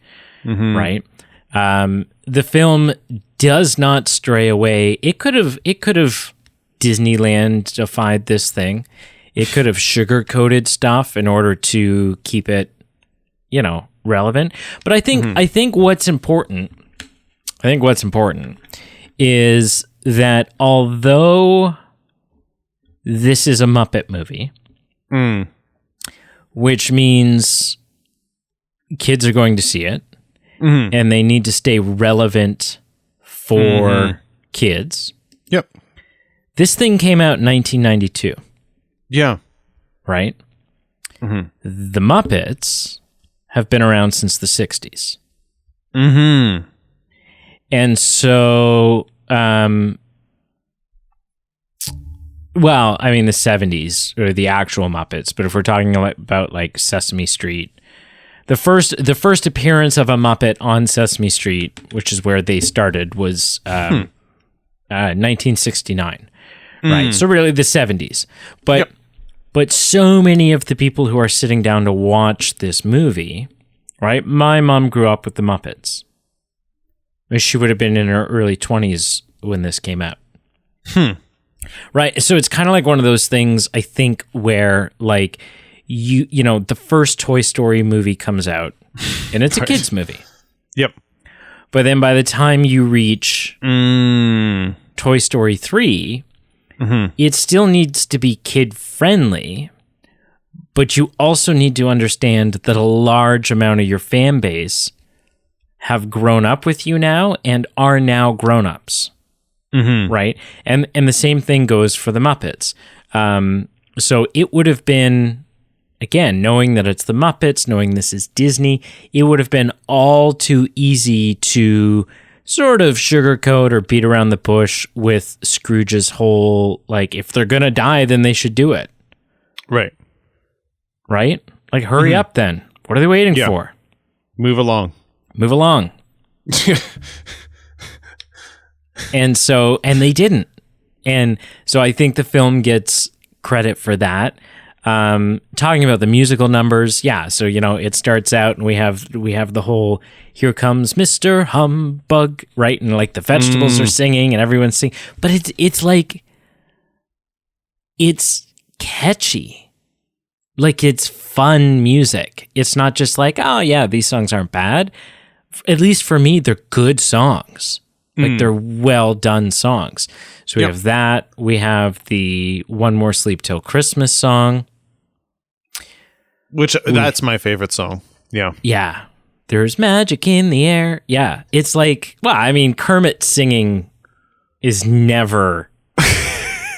right? The film does not stray away. It could have Disneyland-ified this thing. It could have sugar-coated stuff in order to keep it, you know, relevant. But I think what's important is that although this is a Muppet movie, which means kids are going to see it, and they need to stay relevant for kids. Yep. This thing came out in 1992. Yeah. Right? The Muppets have been around since the 60s. And so, well, I mean, the 70s, or the actual Muppets, but if we're talking about like Sesame Street, the first appearance of a Muppet on Sesame Street, which is where they started, was 1969. Right? So really the 70s. But so many of the people who are sitting down to watch this movie, right? My mom grew up with the Muppets. She would have been in her early 20s when this came out. Right? So it's kind of like one of those things, I think, where like you know, the first Toy Story movie comes out and it's a kids movie. Yep. But then by the time you reach Toy Story 3, it still needs to be kid-friendly, but you also need to understand that a large amount of your fan base have grown up with you now and are now grown-ups, right? And the same thing goes for the Muppets. So it would have been, again, knowing that it's the Muppets, knowing this is Disney, it would have been all too easy to sort of sugarcoat or beat around the bush with Scrooge's whole, like, if they're gonna die, then they should do it. Right? Like, hurry up then. What are they waiting for? Move along. And they didn't. And so I think the film gets credit for that. Talking about the musical numbers, so you know, it starts out and we have the whole "Here Comes Mr. Humbug," right? And like the vegetables are singing and everyone's singing, but it's like, it's catchy, like it's fun music. It's not just like, oh yeah, these songs aren't bad. At least for me, they're good songs. Like they're well done songs. So we have that. We have the "One More Sleep Till Christmas" song. Which, that's my favorite song. Yeah. Yeah. There's magic in the air. Yeah. It's like, well, I mean, Kermit singing is never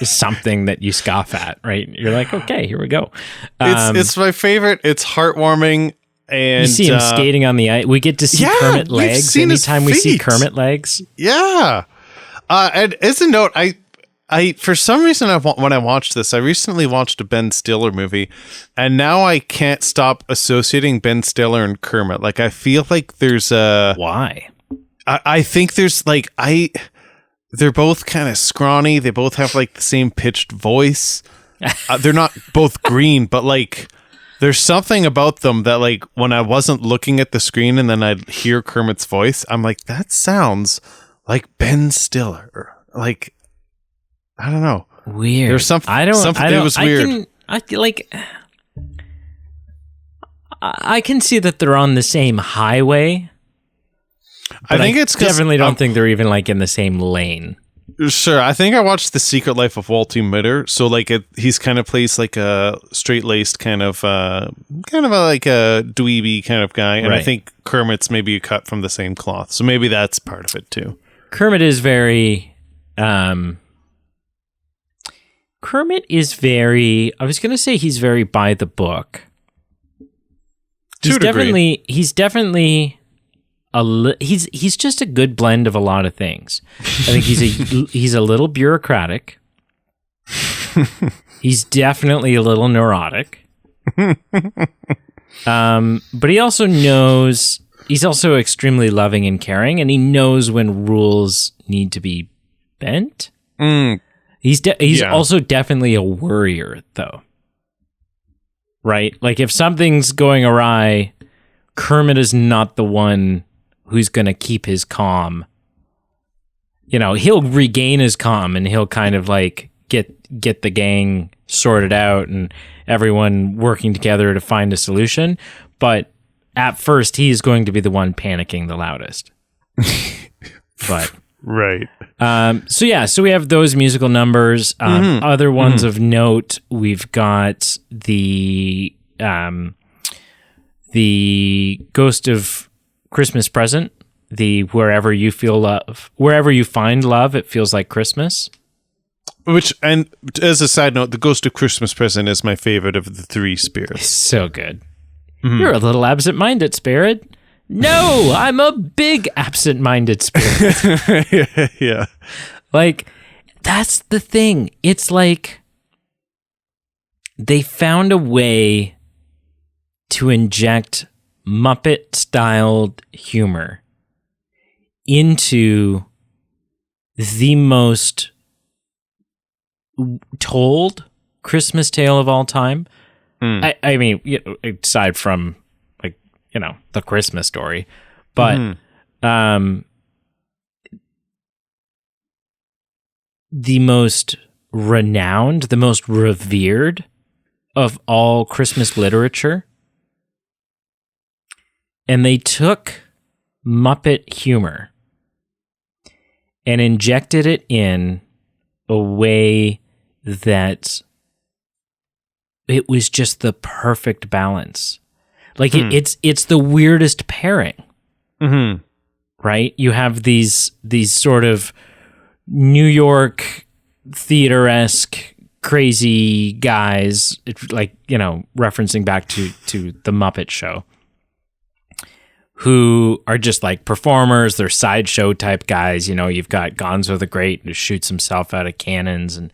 something that you scoff at, right? You're like, okay, here we go. It's my favorite. It's heartwarming. And you see him skating on the ice. We get to see Kermit legs anytime we see Kermit legs. Yeah. And as a note, I for some reason, when I watched this, I recently watched a Ben Stiller movie, and now I can't stop associating Ben Stiller and Kermit. Like, I feel like there's a... Why? I think there's like... They're both kind of scrawny. They both have like the same pitched voice. They're not both green, but like... There's something about them that, like, when I wasn't looking at the screen and then I'd hear Kermit's voice, I'm like, that sounds like Ben Stiller. Like, I don't know. Weird. There's something. It was weird. I can see that they're on the same highway. I think it's definitely don't think they're even like in the same lane. Sure, I think I watched The Secret Life of Walter Mitty, so like he's kind of plays like a straight-laced kind of like a dweeby kind of guy, and right. I think Kermit's maybe cut from the same cloth, so maybe that's part of it too. Kermit is very, I was going to say he's very by the book. He's definitely he's just a good blend of a lot of things. I think he's a little bureaucratic. He's definitely a little neurotic. But he also knows, he's also extremely loving and caring, and he knows when rules need to be bent. He's also definitely a worrier, though. Right? Like, if something's going awry, Kermit is not the one who's going to keep his calm. You know, he'll regain his calm and he'll kind of like get the gang sorted out and everyone working together to find a solution. But at first, he's going to be the one panicking the loudest. But right. So we have those musical numbers. Other ones of note, we've got the Ghost of Christmas Present, the wherever you find love, it feels like Christmas. Which, and as a side note, the Ghost of Christmas Present is my favorite of the three spirits. So good. You're a little absent-minded spirit. No, I'm a big absent-minded spirit. Yeah. Like, that's the thing. It's like they found a way to inject Muppet-styled humor into the most told Christmas tale of all time. I mean, aside from, like, you know, The Christmas Story, but the most renowned, the most revered of all Christmas literature. And they took Muppet humor and injected it in a way that it was just the perfect balance. Like it's the weirdest pairing, right? You have these sort of New York theater-esque crazy guys, like, you know, referencing back to the Muppet Show, who are just like performers. They're sideshow type guys. You know, you've got Gonzo the Great who shoots himself out of cannons and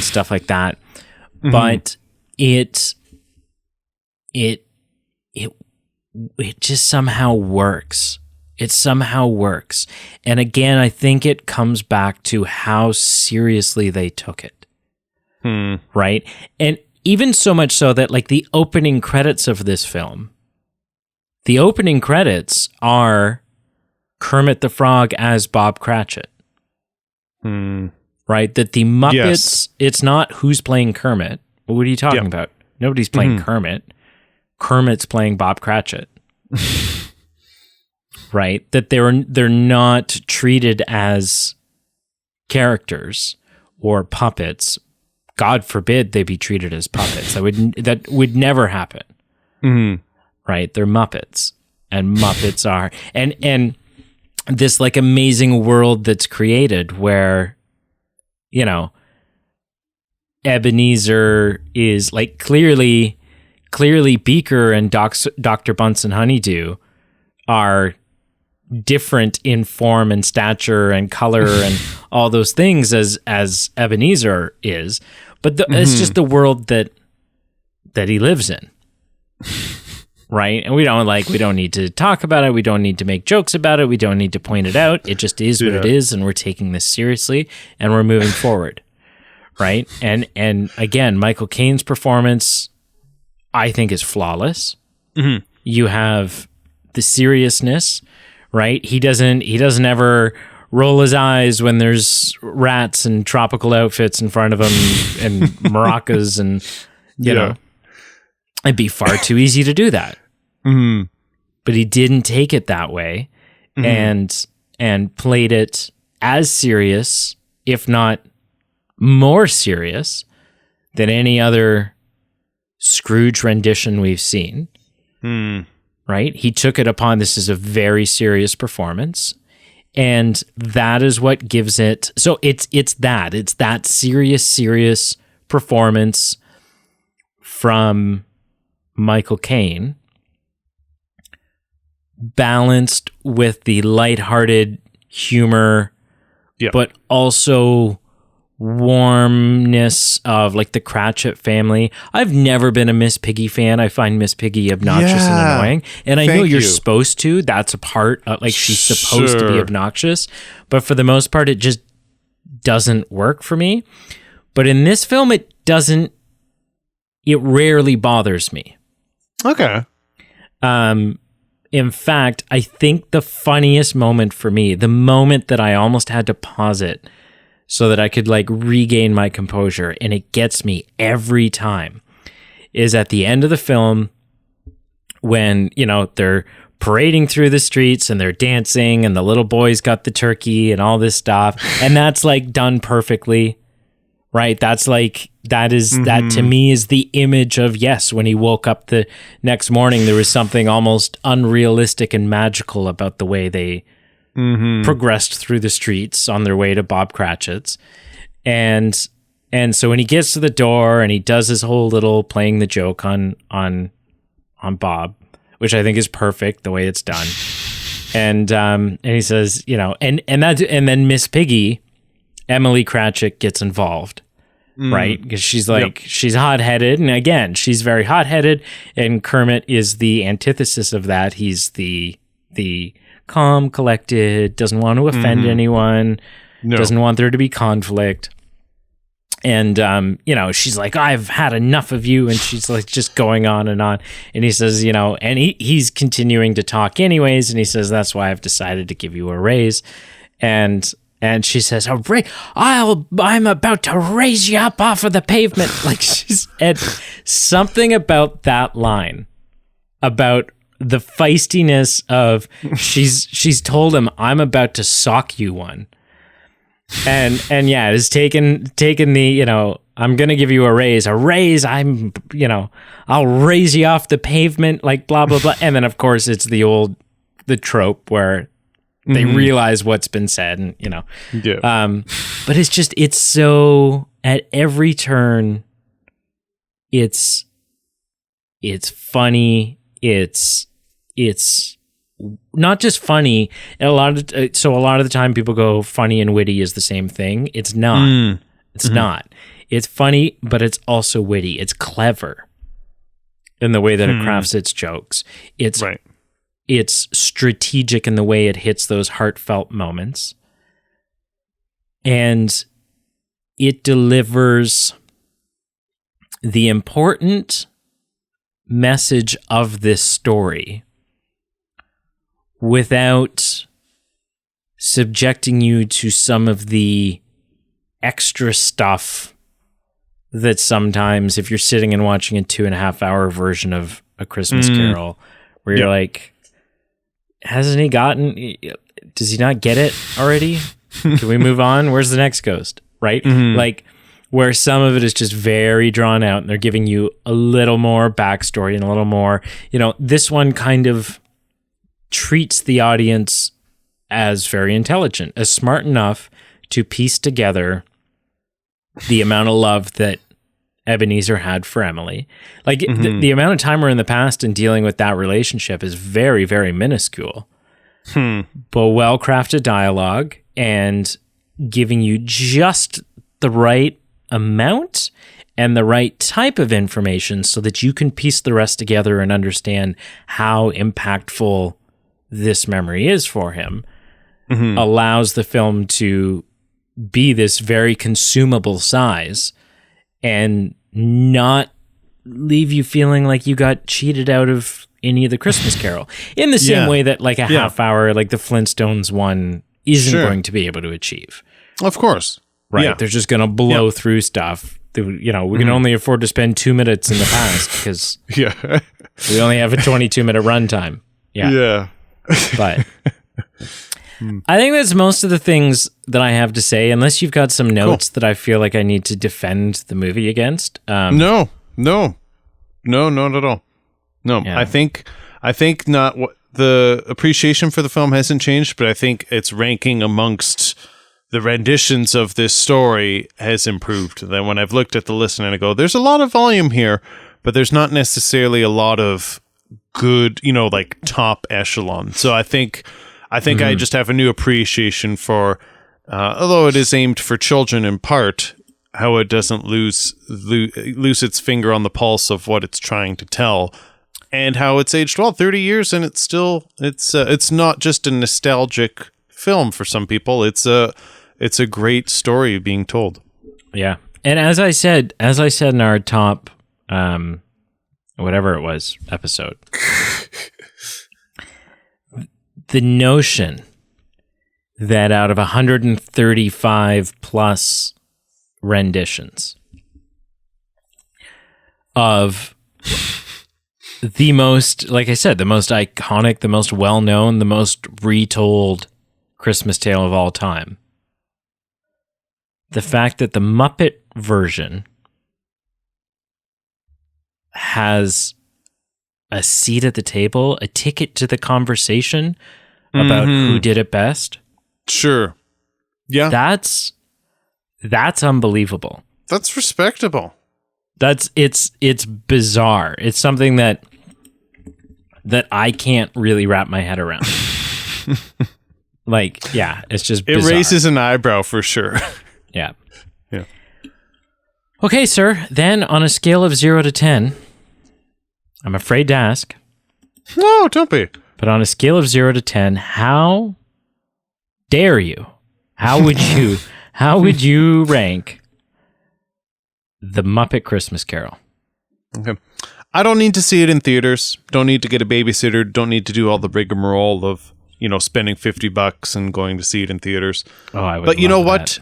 stuff like that. But it just somehow works. It somehow works. And again, I think it comes back to how seriously they took it. Right? And even so much so that, like, the opening credits of this film, the opening credits are Kermit the Frog as Bob Cratchit. Right? That the Muppets, it's not who's playing Kermit. What are you talking about? Nobody's playing Kermit. Kermit's playing Bob Cratchit. Right? That they're not treated as characters or puppets. God forbid they be treated as puppets. That would never happen. Right? They're Muppets, and Muppets are and this like amazing world that's created where, you know, Ebenezer is like clearly Beaker and Dr. Bunsen Honeydew are different in form and stature and color and all those things as Ebenezer is, but it's just the world that he lives in. Right? And we don't need to talk about it. We don't need to make jokes about it. We don't need to point it out. It just is what it is, and we're taking this seriously, and we're moving forward. Right? And again, Michael Caine's performance, I think is flawless. Mm-hmm. You have the seriousness, right? He doesn't ever roll his eyes when there's rats and tropical outfits in front of him and maracas and you know. It'd be far too easy to do that. Mm-hmm. But he didn't take it that way, and played it as serious, if not more serious, than any other Scrooge rendition we've seen. Right? He took it upon, this is a very serious performance, and that is what gives it. So it's that serious performance from Michael Caine, balanced with the lighthearted humor, but also warmness of like the Cratchit family. I've never been a Miss Piggy fan. I find Miss Piggy obnoxious and annoying. And I know you're supposed to. That's a part of, like, she's supposed to be obnoxious. But for the most part, it just doesn't work for me. But in this film, it rarely bothers me. Okay. In fact, I think the funniest moment for me, the moment that I almost had to pause it so that I could like regain my composure, and it gets me every time, is at the end of the film when, you know, they're parading through the streets and they're dancing and the little boy's got the turkey and all this stuff. And that's like done perfectly, right? That's like, that to me is the image of, yes, when he woke up the next morning, there was something almost unrealistic and magical about the way they progressed through the streets on their way to Bob Cratchit's. And so when he gets to the door and he does his whole little playing the joke on Bob, which I think is perfect the way it's done. And he says, you know, and then Miss Piggy, Emily Cratchit, gets involved. Right? Because she's like, she's hot-headed. And again, she's very hot-headed. And Kermit is the antithesis of that. He's the calm, collected, doesn't want to offend anyone, doesn't want there to be conflict. And, you know, she's like, I've had enough of you. And she's like, just going on. And he says, you know, and he's continuing to talk anyways. And he says, that's why I've decided to give you a raise. And she says, I'm about to raise you up off of the pavement. Like, and something about that line, about the feistiness of, she's told him, I'm about to sock you one. And yeah, it's taken the, you know, I'm going to give you a raise, I'm, you know, I'll raise you off the pavement, like blah, blah, blah. And then of course it's the trope where they realize what's been said, and you know, but it's so, at every turn, it's funny. It's not just funny. And a lot of the time people go funny and witty is the same thing. It's not. It's not. It's funny, but it's also witty. It's clever in the way that it crafts its jokes. It's strategic in the way it hits those heartfelt moments. And it delivers the important message of this story without subjecting you to some of the extra stuff that sometimes, if you're sitting and watching a 2.5-hour version of A Christmas Carol, where you're like, does he not get it already? Can we move on? Where's the next ghost? Right? Like, where some of it is just very drawn out and they're giving you a little more backstory and a little more, you know, this one kind of treats the audience as very intelligent, as smart enough to piece together the amount of love that Ebenezer had for Emily. Like, the amount of time we're in the past and dealing with that relationship is very, very minuscule. But well-crafted dialogue and giving you just the right amount and the right type of information so that you can piece the rest together and understand how impactful this memory is for him, allows the film to be this very consumable size and not leave you feeling like you got cheated out of any of the Christmas Carol in the same way that like a half hour, like the Flintstones one isn't going to be able to achieve. Of course. Right. Yeah. They're just going to blow through stuff. You know, we can only afford to spend 2 minutes in the past because we only have a 22-minute runtime. Yeah. But I think that's most of the things that I have to say, unless you've got some notes that I feel like I need to defend the movie against. No, not at all. No, I think not. The appreciation for the film hasn't changed, but I think its ranking amongst the renditions of this story has improved. Then when I've looked at the list and I go, there's a lot of volume here, but there's not necessarily a lot of good, like top echelon. So I think I just have a new appreciation for, although it is aimed for children in part, how it doesn't lose its finger on the pulse of what it's trying to tell, and how it's aged 30 years, and it's not just a nostalgic film for some people. It's a great story being told. Yeah, and as I said in our top, whatever it was episode. The notion that out of 135 plus renditions of the most, like I said, the most iconic, the most well-known, the most retold Christmas tale of all time, the fact that the Muppet version has a seat at the table, a ticket to the conversation about who did it best. Sure. Yeah. That's unbelievable. That's respectable. It's bizarre. It's something that I can't really wrap my head around. It's just bizarre. It raises an eyebrow for sure. Yeah. Okay, sir. Then on a scale of 0 to 10, I'm afraid to ask. No, don't be. But on a scale of 0 to 10, how dare you? How would you rank The Muppet Christmas Carol? Okay. I don't need to see it in theaters. Don't need to get a babysitter. Don't need to do all the rigmarole of, spending $50 and going to see it in theaters. Oh, I would. But you know what?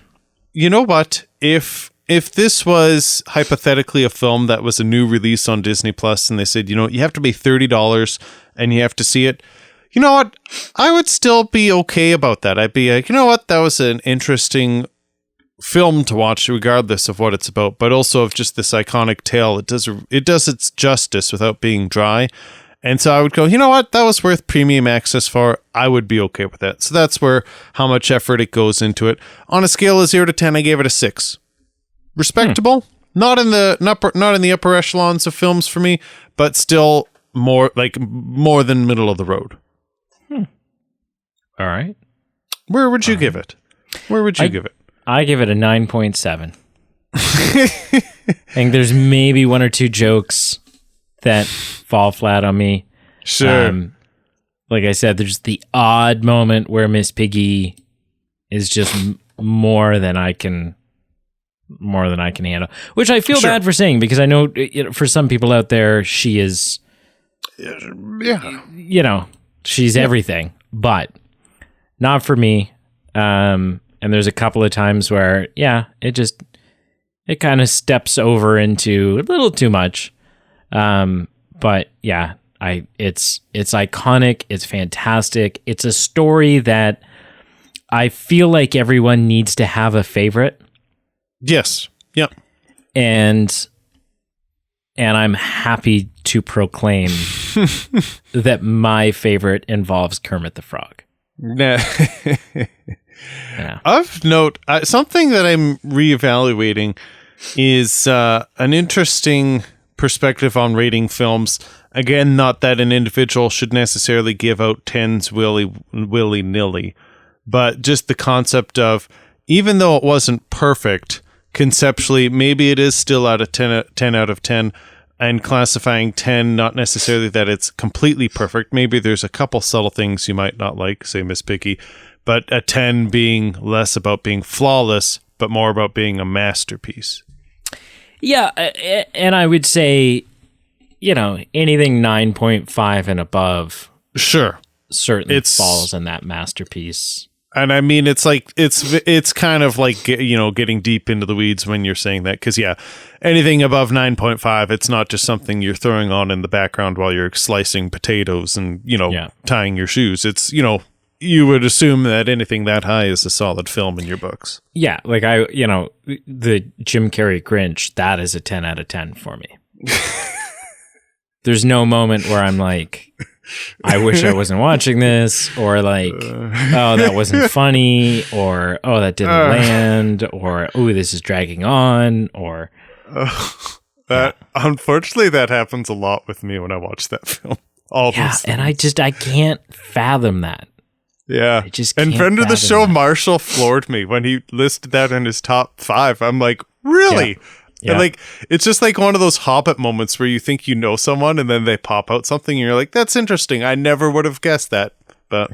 You know what? If this was hypothetically a film that was a new release on Disney Plus, and they said, you have to pay $30 and you have to see it, you know what? I would still be okay about that. I'd be like, you know what? That was an interesting film to watch, regardless of what it's about, but also of just this iconic tale. It does its justice without being dry. And so I would go, you know what? That was worth premium access for. I would be okay with that. So that's where how much effort it goes into it. On a scale of 0 to 10, I gave it a 6. Respectable. Not in the upper echelons of films for me, but still more than middle of the road. All right. Where would you give it? Where would you give it? I give it a 9.7. I think there's maybe one or two jokes that fall flat on me. Sure. Like I said, there's the odd moment where Miss Piggy is just more than I can handle, which I feel bad for saying, because I know for some people out there, she is, she's everything, but not for me. And there's a couple of times where, it kind of steps over into a little too much. But yeah, it's iconic. It's fantastic. It's a story that I feel like everyone needs to have a favorite. Yes. Yep. And I'm happy to proclaim that my favorite involves Kermit the Frog. Yeah. Of note, something that I'm reevaluating is an interesting perspective on rating films. Again, not that an individual should necessarily give out 10s willy-nilly, but just the concept of, even though it wasn't perfect, conceptually, maybe it is still out of 10 out of 10, and classifying 10, not necessarily that it's completely perfect. Maybe there's a couple subtle things you might not like, say Miss Piggy, but a 10 being less about being flawless, but more about being a masterpiece. Yeah, and I would say anything 9.5 and above Sure. certainly falls in that masterpiece. And I mean, it's like, it's kind of like, getting deep into the weeds when you're saying that. Because, anything above 9.5, it's not just something you're throwing on in the background while you're slicing potatoes and, tying your shoes. It's, you would assume that anything that high is a solid film in your books. Yeah. Like the Jim Carrey Grinch, that is a 10 out of 10 for me. There's no moment where I'm like, I wish I wasn't watching this, or like, oh, that wasn't funny, or oh, that didn't land, or oh, this is dragging on, or unfortunately that happens a lot with me when I watch that film. And I can't fathom that. Yeah, and friend of the show Marshall floored me when he listed that in his top 5. I'm like, really? Yeah. And like, it's just like one of those Hobbit moments where you think you know someone and then they pop out something and you're like, that's interesting. I never would have guessed that. But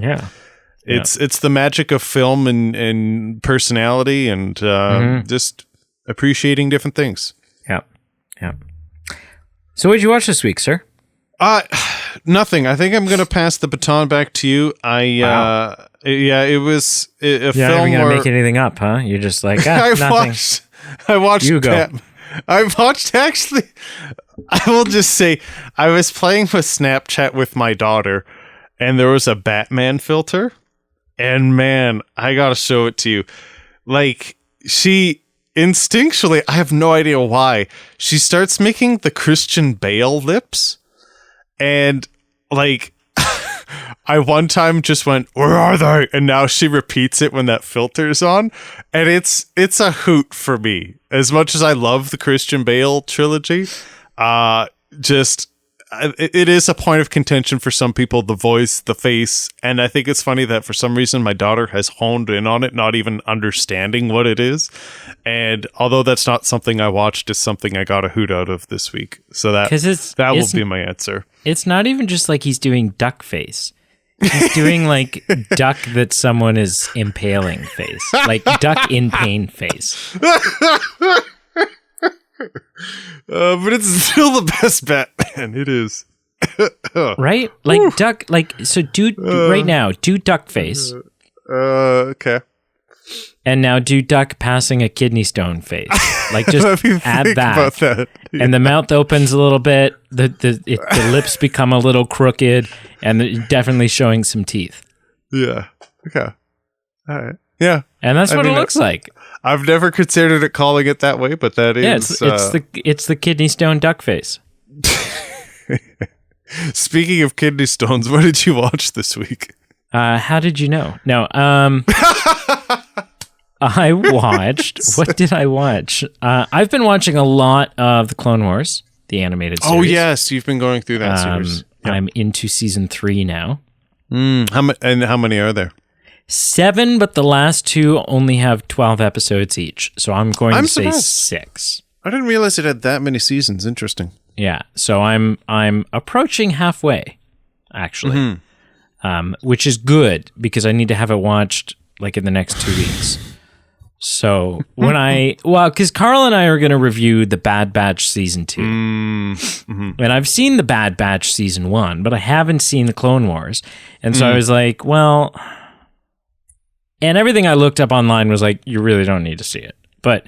it's the magic of film and personality and just appreciating different things. Yeah. Yeah. So what did you watch this week, sir? Nothing. I think I'm going to pass the baton back to you. It was a film. You're not even going to make anything up, huh? You're just like, nothing. I watched you go. I watched, actually, I will just say, I was playing with Snapchat with my daughter, and there was a Batman filter, and man, I gotta show it to you. Like, she instinctually, I have no idea why, she starts making the Christian Bale lips, and like, I one time just went, where are they? And now she repeats it when that filter's on. And it's a hoot for me. As much as I love the Christian Bale trilogy, it is a point of contention for some people, the voice, the face. And I think it's funny that for some reason my daughter has honed in on it, not even understanding what it is. And although that's not something I watched, it's something I got a hoot out of this week. So that will be my answer. It's not even just like he's doing duck face. He's doing like duck that someone is impaling face, like duck in pain face. But it's still the best Batman. It is. Right? Like Woo. Duck, like, so right now, do duck face. Okay. And now do duck passing a kidney stone face. Like, just add that. Yeah. And the mouth opens a little bit. The lips become a little crooked, and they're definitely showing some teeth. Yeah. Okay. All right. Yeah. And that's what it looks like. I've never considered it calling it that way, but that is. It's the kidney stone duck face. Speaking of kidney stones, what did you watch this week? How did you know? No. I watched. What did I watch? I've been watching a lot of the Clone Wars, the animated series. Oh yes, you've been going through that series. Yep. I'm into season 3 now. How many are there? 7, but the last 2 only have 12 episodes each. So I'm going to say 6. I didn't realize it had that many seasons. Interesting. Yeah. So I'm approaching halfway, actually, which is good because I need to have it watched like in the next 2 weeks. So because Carl and I are going to review the Bad Batch season 2, and I've seen the Bad Batch season 1, but I haven't seen the Clone Wars, and so I was like, well, and everything I looked up online was like, you really don't need to see it. But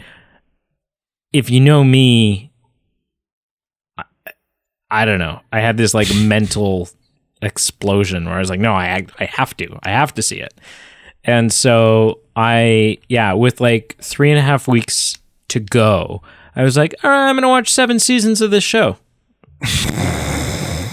if you know me, I don't know. I had this like mental explosion where I was like, no, I have to see it. And so with like 3.5 weeks to go, I was like, all right, I'm going to watch 7 seasons of this show.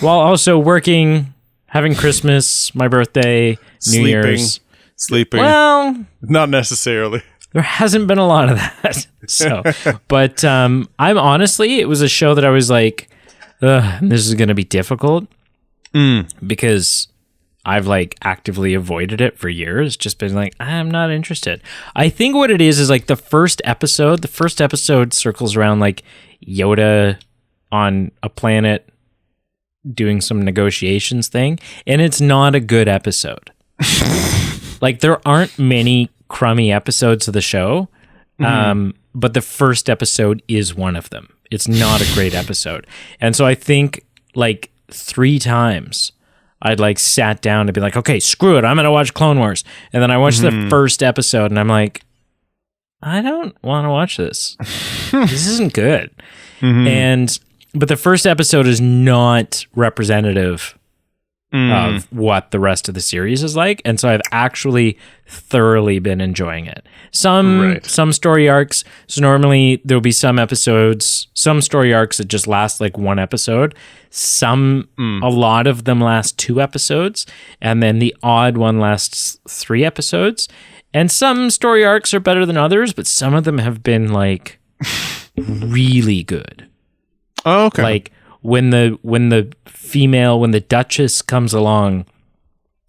While also working, having Christmas, my birthday, New Year's. Sleeping. Well, not necessarily. There hasn't been a lot of that. So, but I'm honestly, it was a show that I was like, this is going to be difficult because I've like actively avoided it for years. Just been like, I'm not interested. I think what it is like the first episode circles around like Yoda on a planet doing some negotiations thing. And it's not a good episode. Like there aren't many crummy episodes of the show. But the first episode is one of them. It's not a great episode. And so I think like 3 times. I'd like sat down to be like, okay, screw it, I'm gonna watch Clone Wars, and then I watched the first episode, and I'm like, I don't want to watch this. This isn't good. But the first episode is not representative of what the rest of the series is like, and so I've actually thoroughly been enjoying it. Some story arcs. So normally there'll be some story arcs that just last like 1 episode. A lot of them last 2 episodes, and then the odd one lasts 3 episodes. And some story arcs are better than others, but some of them have been like really good. Oh, okay. Like when the Duchess comes along,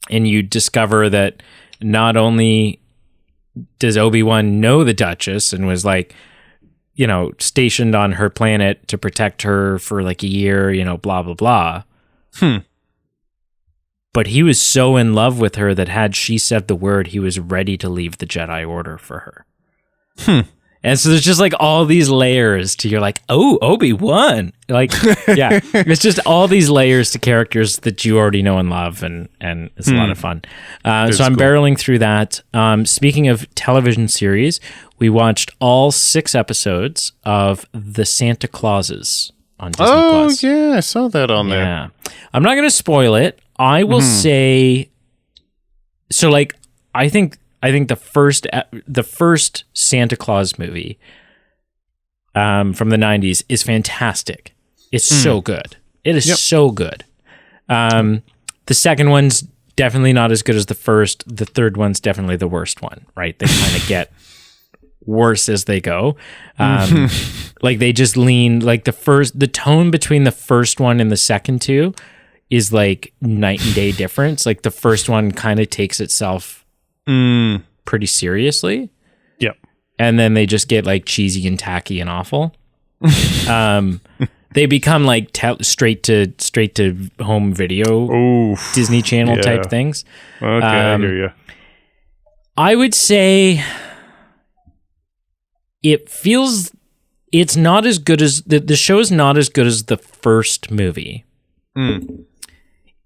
and you discover that not only does Obi-Wan know the Duchess and was like, you know, stationed on her planet to protect her for like a year, you know, blah blah blah. But he was so in love with her that had she said the word, he was ready to leave the Jedi Order for her. And so there's just like all these layers to, you're like, oh, Obi-Wan. Like, yeah, it's just all these layers to characters that you already know and love, and it's a lot of fun. So I'm barreling through that. Speaking of television series, we watched all 6 episodes of The Santa Clauses on Disney Plus. Oh, yeah, I saw that on there. Yeah. I'm not going to spoil it. I will say, so like, I think the first Santa Claus movie from the 90s is fantastic. It's so good. It is so good. The second one's definitely not as good as the first. The third one's definitely the worst one, right? They kind of get worse as they go. Like they just lean, like the tone between the first one and the second two is like night and day difference. Like the first one kind of takes itself pretty seriously. Yep. And then they just get like cheesy and tacky and awful. They become like straight to home video Disney Channel type things. Okay, I hear you. I would say it's not as good as the show's not as good as the first movie.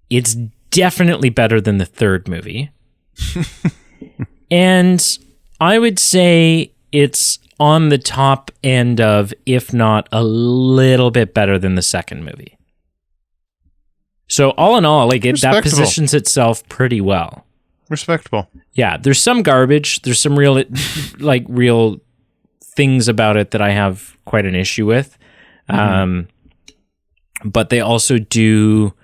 It's definitely better than the third movie. And I would say it's on the top end of, if not a little bit better than the second movie. So all in all, like that positions itself pretty well. Respectable. Yeah, there's some garbage. There's some real things about it that I have quite an issue with. But they also do,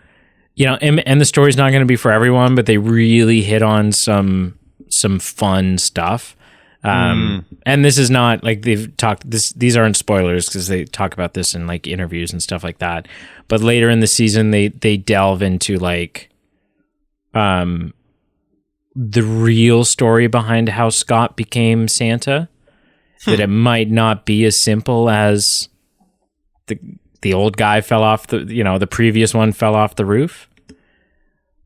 you know, and the story's not going to be for everyone, but they really hit on some fun stuff. And this is not like they've talked these aren't spoilers because they talk about this in like interviews and stuff like that. But later in the season, they delve into like the real story behind how Scott became Santa. That it might not be as simple as the old guy fell off the previous one fell off the roof.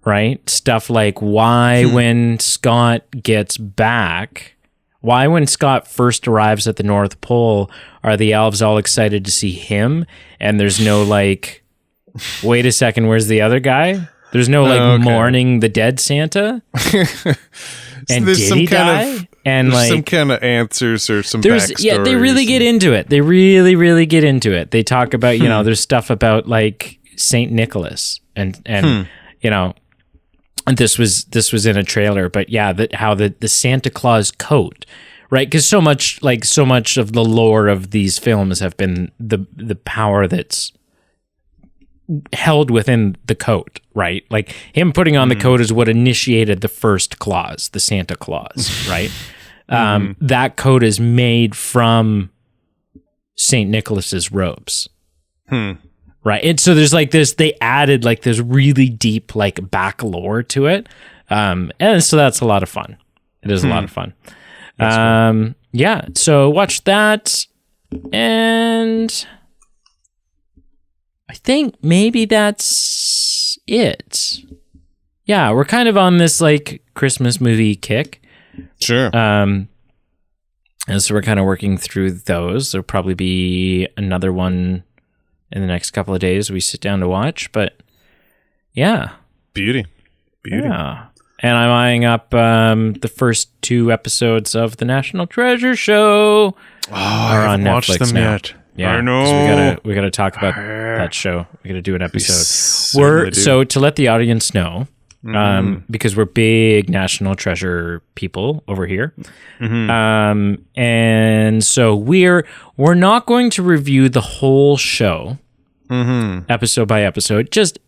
Right? Stuff like why when Scott gets back, why when Scott first arrives at the North Pole, are the elves all excited to see him? And there's no like, wait a second, where's the other guy? There's no mourning the dead Santa. And did he die? And like some kind of answers or some backstories. Yeah, they really get into it. They really, really get into it. They talk about, there's stuff about like Saint Nicholas and you know, and this was in a trailer, but yeah, how the Santa Claus coat, right? Because so much of the lore of these films have been the power that's held within the coat, right? Like him putting on the coat is what initiated the first Claus, the Santa Claus, right? That coat is made from Saint Nicholas's robes. Right. And so there's like this, they added like this really deep like back lore to it. And so that's a lot of fun. It is a lot of fun. Yeah. So watch that. And I think maybe that's it. Yeah. We're kind of on this like Christmas movie kick. Sure. And so we're kind of working through those. There'll probably be another one in the next couple of days we sit down to watch. But yeah. Beauty. Yeah. And I'm eyeing up the first 2 episodes of the National Treasure show. I haven't watched them yet. Yeah, I know. We gotta talk about that show. We gotta do an episode. So to let the audience know, because we're big National Treasure people over here, and so we're not going to review the whole show, episode by episode. Just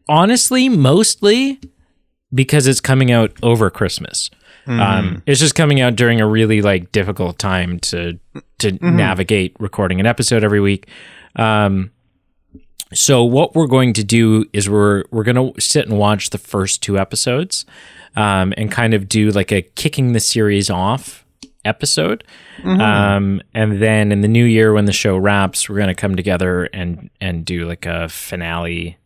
honestly, mostly because it's coming out over Christmas. It's just coming out during a really like difficult time to navigate recording an episode every week. So what we're going to do is we're going to sit and watch the first 2 episodes, and kind of do like a kicking the series off episode. And then in the new year, when the show wraps, we're going to come together and do like a finale,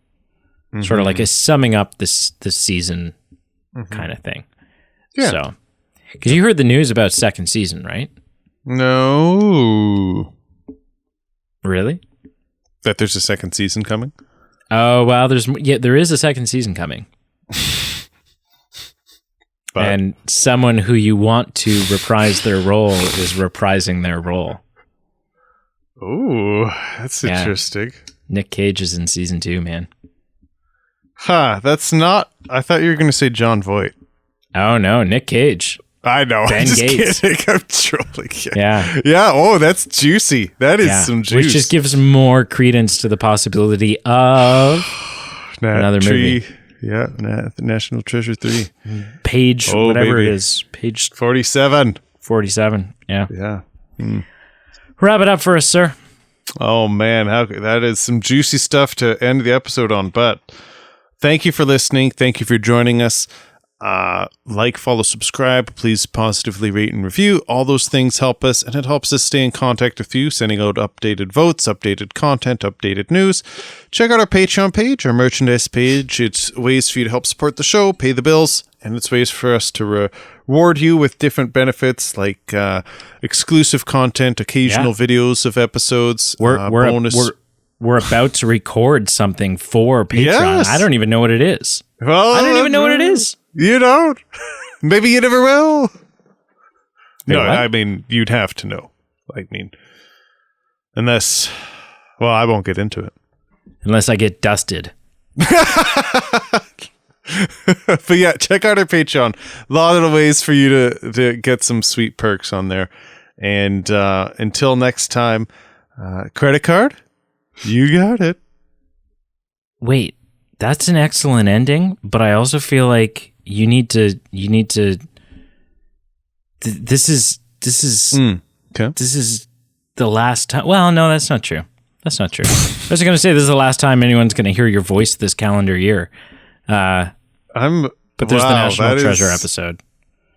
sort of like a summing up this season kind of thing. Yeah. So, because you heard the news about second season, right? No. Really? That there's a second season coming? Oh, well, there is a second season coming. But and someone who you want to reprise their role is reprising their role. Oh, that's interesting. Nick Cage is in season 2, man. That's not... I thought you were going to say Jon Voight. Oh, no, Nick Cage. I know. Ben I'm just Gates. kidding. I'm trolling. Yeah. Yeah. Oh, that's juicy. That is some juice. Which just gives more credence to the possibility of another movie. Yeah. The National Treasure 3. Page, whatever it is. Page 47. 47. Yeah. Yeah. Wrap it up for us, sir. Oh, man. That is some juicy stuff to end the episode on. But thank you for listening. Thank you for joining us. Like, follow, subscribe. Please positively rate and review. All those things help us, and it helps us stay in contact with you, sending out updated votes, updated content, updated news. Check out our Patreon page, our merchandise page. It's ways for you to help support the show, pay the bills, and it's ways for us to reward you with different benefits like exclusive content, occasional videos of episodes, bonus. We're about to record something for Patreon. Yes. I don't even know what it is. Well, I don't even know what it is. You don't? Maybe you never will. Wait, No, what? I mean, you'd have to know. I mean, unless, well, I won't get into it. Unless I get dusted. But yeah, check out our Patreon. A lot of ways for you to get some sweet perks on there. And until next time, credit card, you got it. Wait, that's an excellent ending, but I also feel like you need to this is Okay. this is the last time. Well, no, that's not true. That's not true. I was going to say this is the last time anyone's going to hear your voice this calendar year. But There's the National Treasure episode.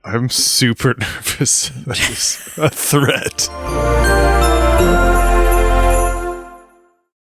I'm super nervous. That is a threat.